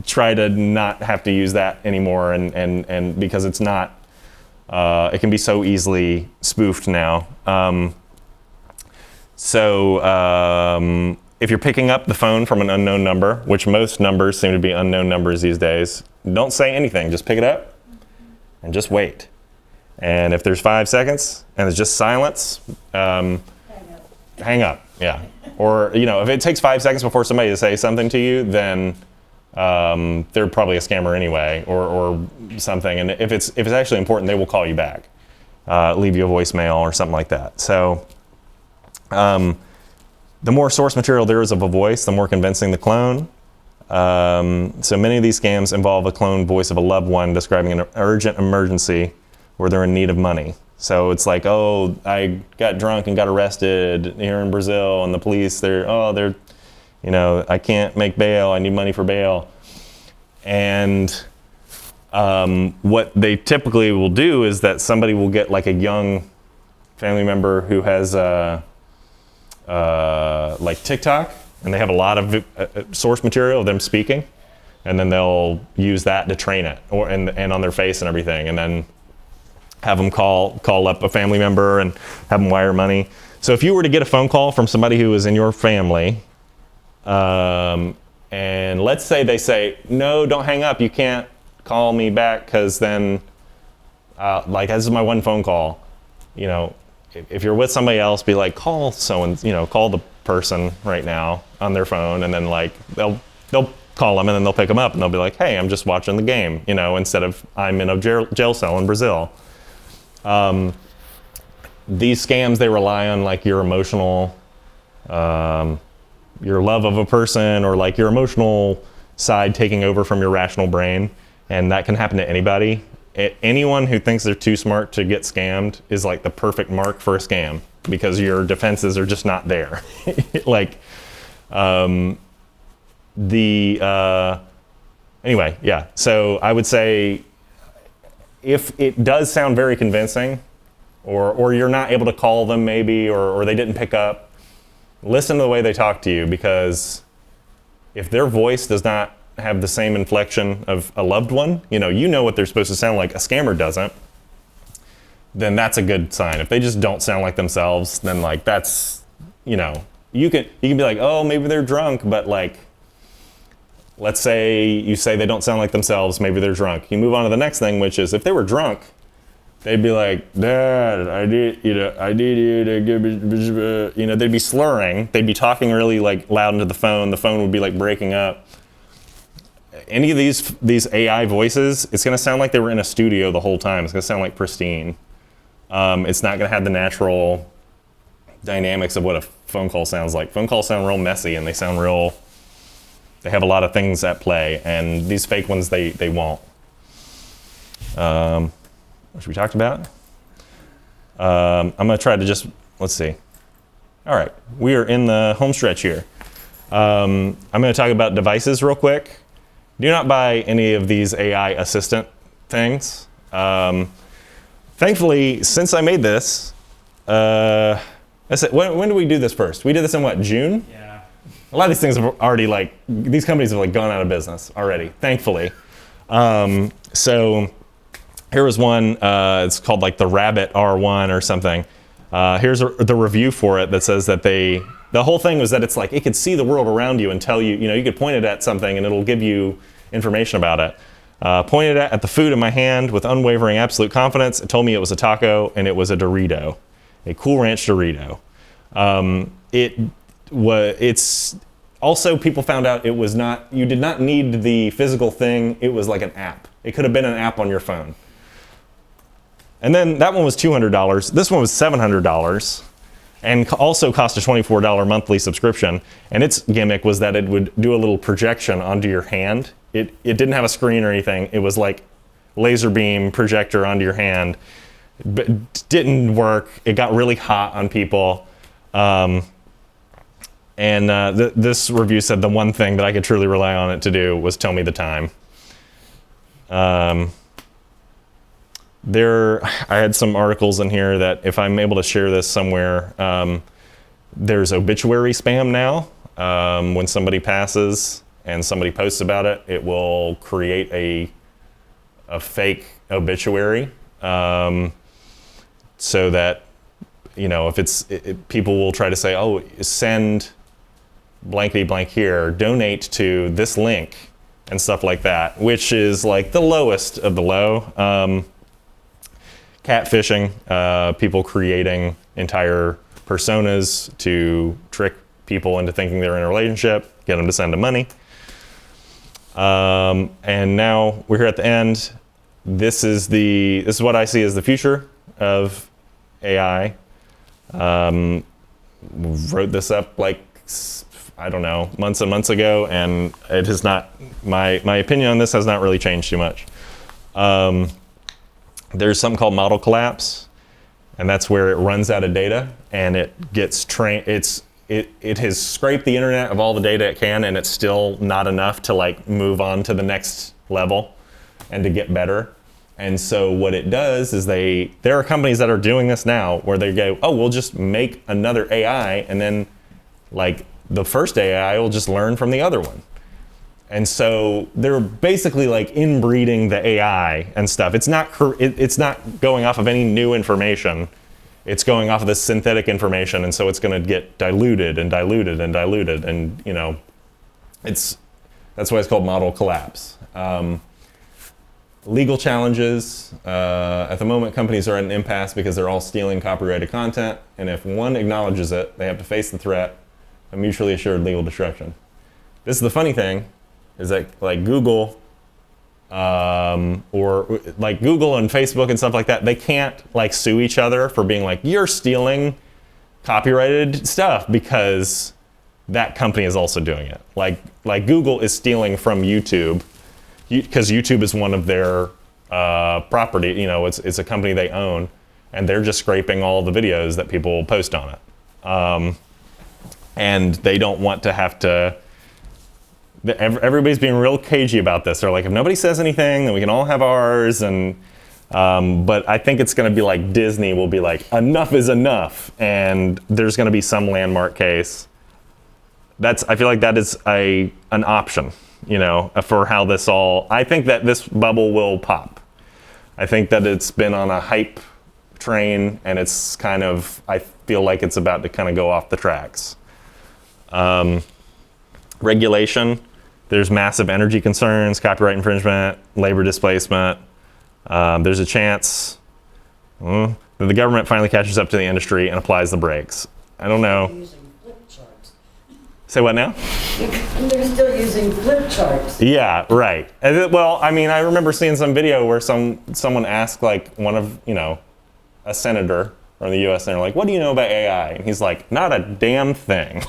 try to not have to use that anymore, and because it's not, it can be so easily spoofed now. If you're picking up the phone from an unknown number, which most numbers seem to be unknown numbers these days, don't say anything. Just pick it up and just wait. And if there's 5 seconds and it's just silence, hang up. Yeah. Or if it takes 5 seconds before somebody to say something to you, then they're probably a scammer anyway, or something. And if it's actually important, they will call you back, leave you a voicemail or something like that. So. The more source material there is of a voice, the more convincing the clone. So many of these scams involve a cloned voice of a loved one describing an urgent emergency where they're in need of money. So it's like, "Oh, I got drunk and got arrested here in Brazil, and the police, I can't make bail. I need money for bail." And what they typically will do is that somebody will get like a young family member who has like TikTok, and they have a lot of source material of them speaking, and then they'll use that to train it, and on their face and everything, and then have them call up a family member and have them wire money. So if you were to get a phone call from somebody who is in your family, and let's say they say, "No, don't hang up. You can't call me back because then, this is my one phone call," if you're with somebody else, be like, call the person right now on their phone, and then they'll call them, and then they'll pick them up, and they'll be like, "Hey, I'm just watching the game," instead of "I'm in a jail cell in Brazil." These scams, they rely on your emotional, your love of a person, or your emotional side taking over from your rational brain, and that can happen to anybody. Anyone who thinks they're too smart to get scammed is the perfect mark for a scam, because your defenses are just not there. Anyway, yeah. So I would say if it does sound very convincing, or you're not able to call them maybe, or they didn't pick up, listen to the way they talk to you, because if their voice does not have the same inflection of a loved one, you know what they're supposed to sound like, a scammer doesn't, then that's a good sign. If they just don't sound like themselves, then that's, you can be like, "Oh, maybe they're drunk," but let's say you say they don't sound like themselves, maybe they're drunk. You move on to the next thing, which is if they were drunk, they'd be like, Dad, I need you to give me, they'd be slurring. They'd be talking really like loud into the phone. The phone would be like breaking up. Any of these AI voices, it's going to sound like they were in a studio the whole time. It's going to sound like pristine. It's not going to have the natural dynamics of what a phone call sounds like. Phone calls sound real messy, and they have a lot of things at play, and these fake ones, they won't. Which we talked about. I'm going to try to let's see. All right, we are in the home stretch here. I'm going to talk about devices real quick. Do not buy any of these AI assistant things. Thankfully, since I made this, when did we do this first? We did this in what, June? Yeah. A lot of these things have already these companies have gone out of business already, thankfully. So here was one, it's called the Rabbit R1 or something. Here's the review for it that says that the whole thing was that it's it could see the world around you and tell you, you could point it at something and it'll give you information about it. Pointed at the food in my hand with unwavering absolute confidence. It told me it was a taco and it was a Dorito, a Cool Ranch Dorito. It's also, people found out it was not, you did not need the physical thing. It was like an app. It could have been an app on your phone. And then that one was $200. This one was $700 and also cost a $24 monthly subscription. And its gimmick was that it would do a little projection onto your hand. It didn't have a screen or anything. It was like laser beam projector onto your hand. But it didn't work. It got really hot on people. This review said the one thing that I could truly rely on it to do was tell me the time. I had some articles in here that if I'm able to share this somewhere, there's obituary spam now. When somebody passes and somebody posts about it, it will create a fake obituary, so that, if people will try to say, oh, send blankety blank here, donate to this link and stuff like that, which is the lowest of the low. Catfishing, people creating entire personas to trick people into thinking they're in a relationship, get them to send them money. And now we're here at the end. This is what I see as the future of AI. Wrote this up I don't know, months and months ago, and it has not, my opinion on this has not really changed too much. There's something called model collapse, and that's where it runs out of data and it gets trained. It has scraped the internet of all the data it can, and it's still not enough to move on to the next level and to get better. And so what it does is there are companies that are doing this now where they go, oh, we'll just make another AI, and then the first AI will just learn from the other one. And so they're basically inbreeding the AI and stuff. It's not going off of any new information. It's going off of this synthetic information, and so it's going to get diluted and diluted and diluted, and that's why it's called model collapse. Legal challenges. At the moment, companies are at an impasse because they're all stealing copyrighted content, and if one acknowledges it, they have to face the threat of mutually assured legal destruction. This is the funny thing, is that Google, or Google and Facebook and stuff like that, they can't sue each other for being you're stealing copyrighted stuff, because that company is also doing it. Google is stealing from YouTube, because YouTube is one of their property. It's a company they own, and they're just scraping all the videos that people post on it. And they don't want to have to. Everybody's being real cagey about this. They're like, if nobody says anything, then we can all have ours. And but I think it's going to be Disney will be enough is enough, and there's going to be some landmark case. I feel like that is an option, for how this all. I think that this bubble will pop. I think that it's been on a hype train, and it's I feel like it's about to kind of go off the tracks. Regulation. There's massive energy concerns, copyright infringement, labor displacement. There's a chance The government finally catches up to the industry and applies the brakes. I don't know. Using flip charts. Say what now? They're still using flip charts. Yeah, right. Well, I mean, I remember seeing some video where someone asked like one of, a senator from the US, and they're like, what do you know about AI? And he's like, not a damn thing.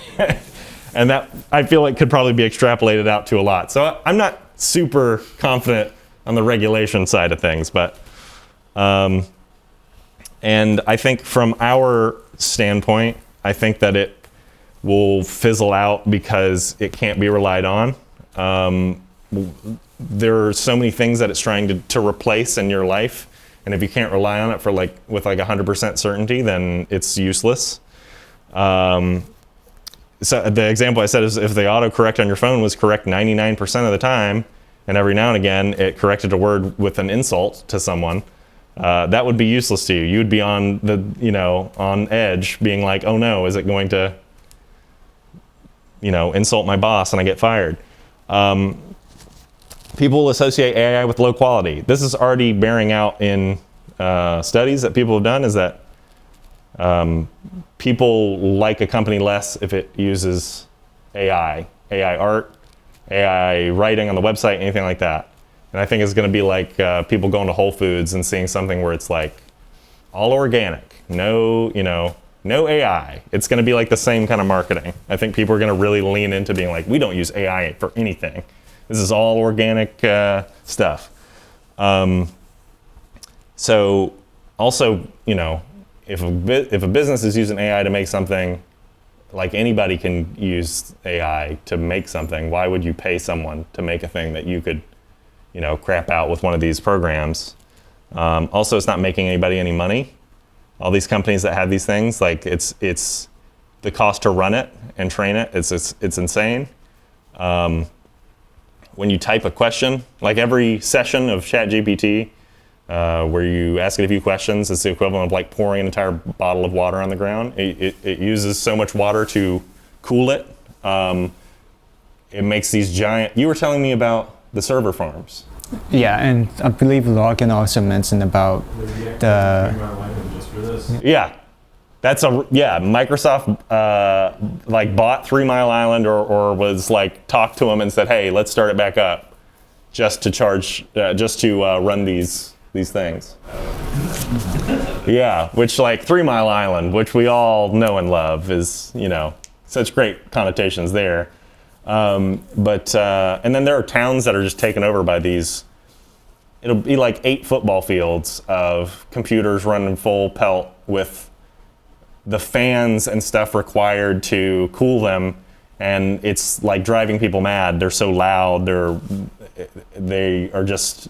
And that, I feel like, could probably be extrapolated out to a lot. So I'm not super confident on the regulation side of things, but, and I think from our standpoint, I think that it will fizzle out because it can't be relied on. There are so many things that it's trying to replace in your life, and if you can't rely on it for with 100% certainty, then it's useless. So the example I said is if the autocorrect on your phone was correct 99% of the time, and every now and again it corrected a word with an insult to someone, that would be useless to you. You'd be on on edge, being like, oh no, is it going to insult my boss and I get fired? People associate AI with low quality. This is already bearing out in studies that people have done, is that people like a company less if it uses AI art, AI writing on the website, anything like that. And I think it's going to be like people going to Whole Foods and seeing something where it's like all organic, no AI. It's going to be like the same kind of marketing. I think people are going to really lean into being like, we don't use AI for anything. This is all organic stuff. So also, if a business is using AI to make something, like anybody can use AI to make something, why would you pay someone to make a thing that you could, crap out with one of these programs? Also, it's not making anybody any money. All these companies that have these things, like it's the cost to run it and train it, it's insane. When you type a question, like every session of ChatGPT, where you ask it a few questions, it's the equivalent of like pouring an entire bottle of water on the ground. It uses so much water to cool it. It makes these giant, you were telling me about the server farms. Yeah, and I believe Logan also mentioned about the... Yeah, Microsoft bought 3 Mile Island or was like talked to them and said, hey, let's start it back up just to run these things. Yeah, which like 3 Mile Island, which we all know and love, is such great connotations there. But and then there are towns that are just taken over by these. It'll be like 8 football fields of computers running full pelt with the fans and stuff required to cool them, and it's like driving people mad. They're so loud. They are just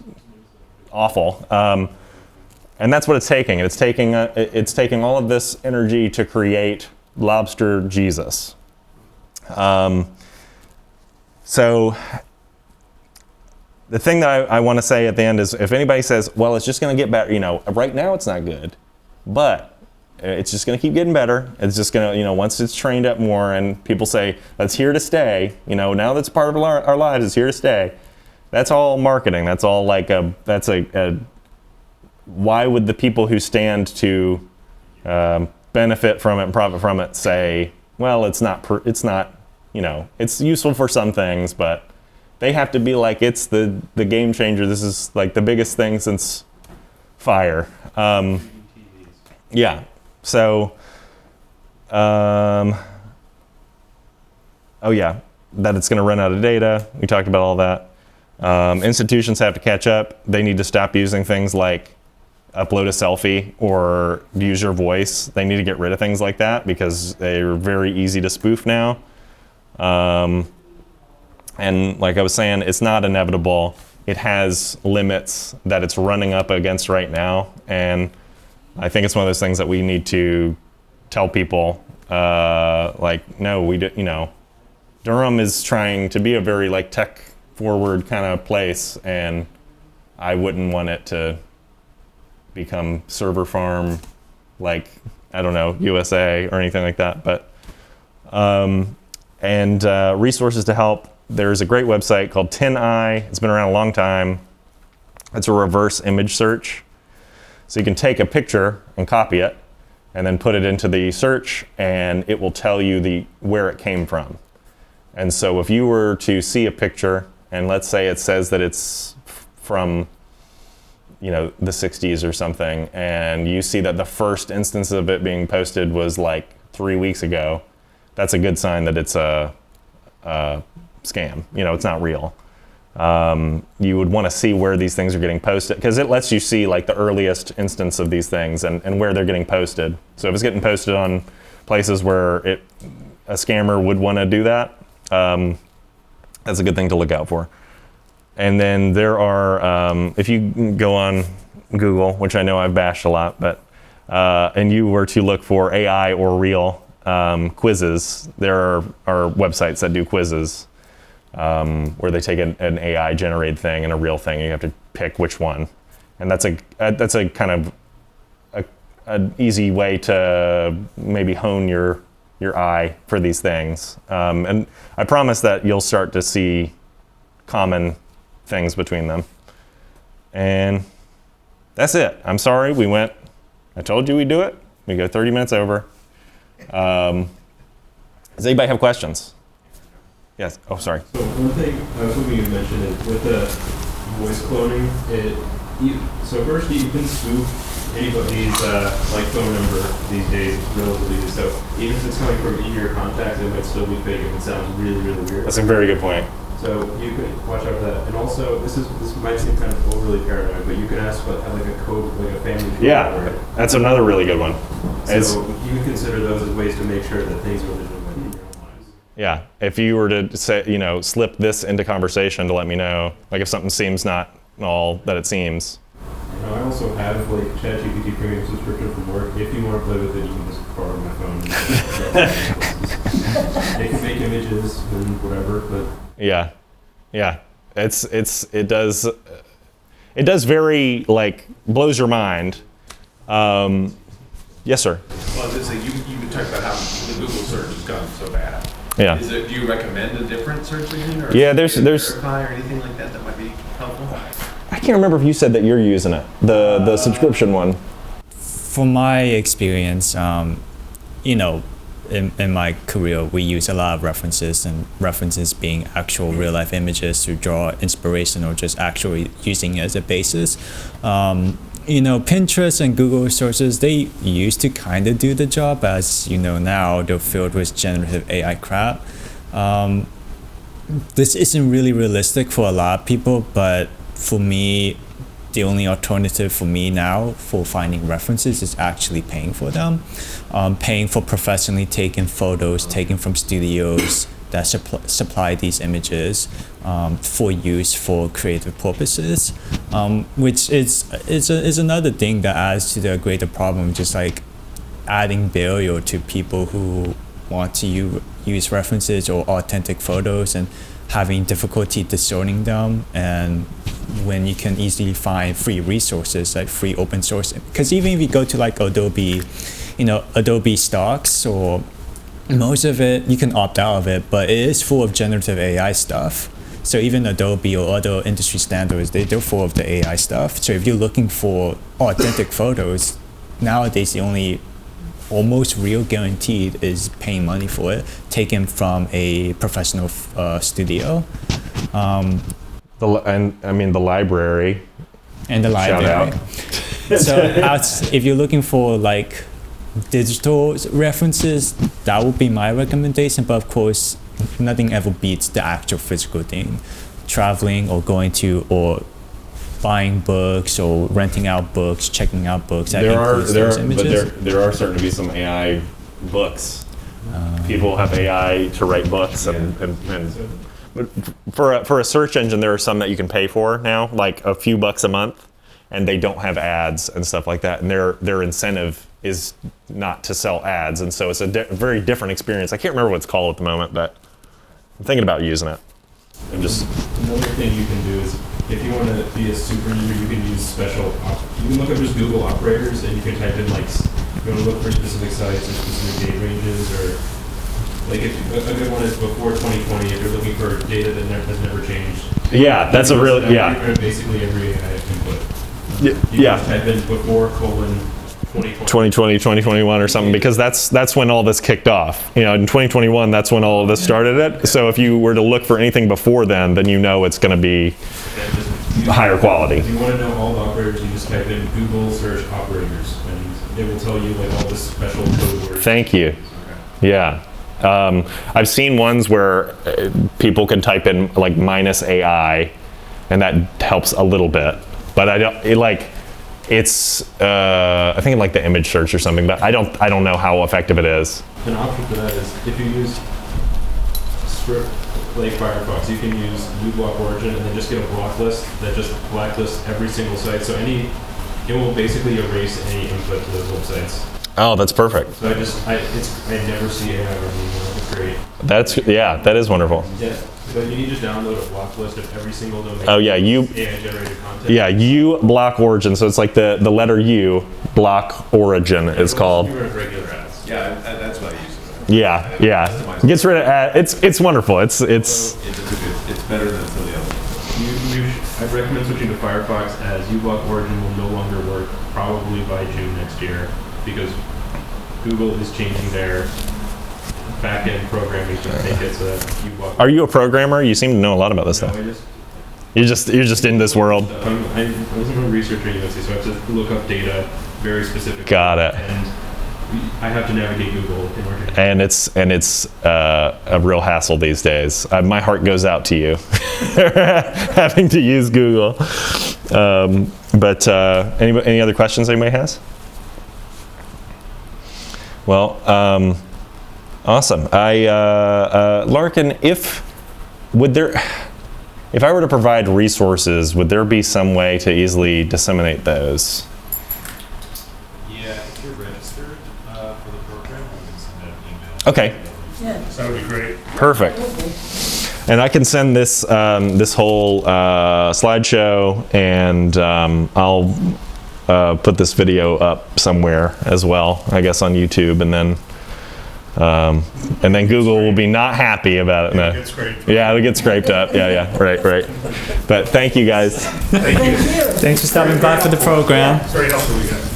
awful. And that's what it's taking. It's taking all of this energy to create Lobster Jesus. So the thing that I want to say at the end is, if anybody says, well, it's just going to get better, right now it's not good, but it's just going to keep getting better. It's just going to, once it's trained up more and people say, that's here to stay, now that's part of our lives, it's here to stay. That's all marketing. That's all like why would the people who stand to benefit from it and profit from it say, well, it's not, it's useful for some things, but they have to be like, it's the game changer. This is like the biggest thing since fire. Yeah. So, oh yeah, that it's going to run out of data. We talked about all that. Institutions have to catch up. They need to stop using things like upload a selfie or use your voice. They need to get rid of things like that because they're very easy to spoof now. And like I was saying, it's not inevitable. It has limits that it's running up against right now. And I think it's one of those things that we need to tell people, no, Durham is trying to be a very like tech forward kind of place, and I wouldn't want it to become server farm, like, I don't know, USA or anything like that. But, resources to help. There's a great website called TinEye. It's been around a long time. It's a reverse image search. So you can take a picture and copy it, and then put it into the search, and it will tell you where it came from. And so if you were to see a picture, and let's say it says that it's from, the 60s or something, and you see that the first instance of it being posted was like 3 weeks ago, that's a good sign that it's a scam. It's not real. You would want to see where these things are getting posted, because it lets you see like the earliest instance of these things and where they're getting posted. So if it's getting posted on places where a scammer would want to do that, that's a good thing to look out for. And then there are, if you go on Google, which I know I've bashed a lot, but and you were to look for AI or real quizzes, there are websites that do quizzes where they take an AI generated thing and a real thing, and you have to pick which one. And that's a kind of an easy way to maybe hone your eye for these things. And I promise that you'll start to see common things between them. And that's it. I'm sorry, I told you we'd do it. We go 30 minutes over. Does anybody have questions? Yes. Oh, sorry. So one thing I was hoping you mentioned is with the voice cloning, so first you can spoof anybody's phone number these days relatively easy. So even if it's coming from in your contacts, it might still be fake if it sounds really, really weird. That's a very good point. So you can watch out for that. And also, this might seem kind of overly paranoid, but you can ask what like a code, like a family code. Yeah, that's another really good one. So you can consider those as ways to make sure that things are legitimate in your own lives. Yeah, if you were to say, slip this into conversation to let me know, like if something seems not all that it seems. I also have like ChatGPT premium subscription from work. If you want to play with it, you can just borrow my phone. It can make images and whatever, but yeah, it does very blows your mind. Yes, sir. Well, you talked about how the Google search has gone so bad. Yeah. Do you recommend a different search engine, or there's Verify or anything like that might be helpful? I can't remember if you said that you're using it, the subscription one. From my experience, in my career, we use a lot of references, and references being actual real life images to draw inspiration or just actually using it as a basis. Pinterest and Google sources, they used to kind of do the job. As now they're filled with generative AI crap. This isn't really realistic for a lot of people, but for me, the only alternative for me now for finding references is actually paying for them. Paying for professionally taken photos taken from studios that supply these images for use for creative purposes, which is another thing that adds to the greater problem, just like adding barrier to people who want to use references or authentic photos and having difficulty discerning them. And when you can easily find free resources, like free open source, because even if you go to like Adobe, Adobe stocks, or most of it, you can opt out of it, but it is full of generative AI stuff. So even Adobe or other industry standards, they're full of the AI stuff. So if you're looking for authentic photos, nowadays the only almost real guaranteed is paying money for it, taken from a professional studio. The library. And the library. Shout out. So if you're looking for like digital references, that would be my recommendation. But of course, nothing ever beats the actual physical thing. Traveling or going to or buying books or renting out books, checking out books. There are starting to be some AI books. People have AI to write books, and but for a search engine, there are some that you can pay for now, like a few bucks a month, and they don't have ads and stuff like that. And their incentive is not to sell ads, and so it's a very different experience. I can't remember what it's called at the moment, but I'm thinking about using it. Another thing you can do is, if you want to be a super user, you can use special. You can look up just Google operators, and you can type in like you want to look for specific sites or specific date ranges, or like if a good one is before 2020. If you're looking for data that has never changed. Yeah, that's a really Basically every AI input. You Yeah. just type in before colon 2020. 2020, 2021 or something, because that's when all this kicked off. You know, in 2021, that's when all of this started it. So if you were to look for anything before then you know it's going to be higher quality. If you want to know all the operators, you just type in Google search operators, and it will tell you like all the special code words. Thank you. Yeah. I've seen ones where people can type in like -AI, and that helps a little bit. But I don't it's I think like the image search or something. But I don't know how effective it is. An option for that is if you use script like Firefox, you can use uBlock Origin and then just get a block list that just blacklists every single site. So it will basically erase any input to those websites. Oh, that's perfect. So I never see AI running. It's great. That is wonderful. Yeah. So you just download a block list of every single domain. Oh yeah, AI generated content. Yeah, U block origin. So it's like the letter U block origin is called. You run regular ads. Yeah, that's what I use. Yeah. It gets rid of it's wonderful. It's It's better than some of the others. I'd recommend switching to Firefox, as uBlock Origin will no longer work probably by June next year, because Google is changing their back-end programming to make it so that uBlock. Are you a programmer? You seem to know a lot about this stuff. You're just in this world. I wasn't a researcher at UNC, so I have to look up data very specifically. Got it. And I have to navigate Google in order to. And it's a real hassle these days. My heart goes out to you, having to use Google. But any other questions anybody has? Well, awesome. Larkin, if I were to provide resources, would there be some way to easily disseminate those? Yeah, if you're registered for the program, we can send out an email. Okay. Yeah. That would be great. Perfect. And I can send this this whole slideshow, and I'll put this video up somewhere as well, I guess on YouTube, and then Google will be not happy about it. No. It gets scraped. Yeah, it'll get scraped up. Yeah, right. But thank you guys. Thank you. Thanks for stopping by for the program. It's very helpful, you guys.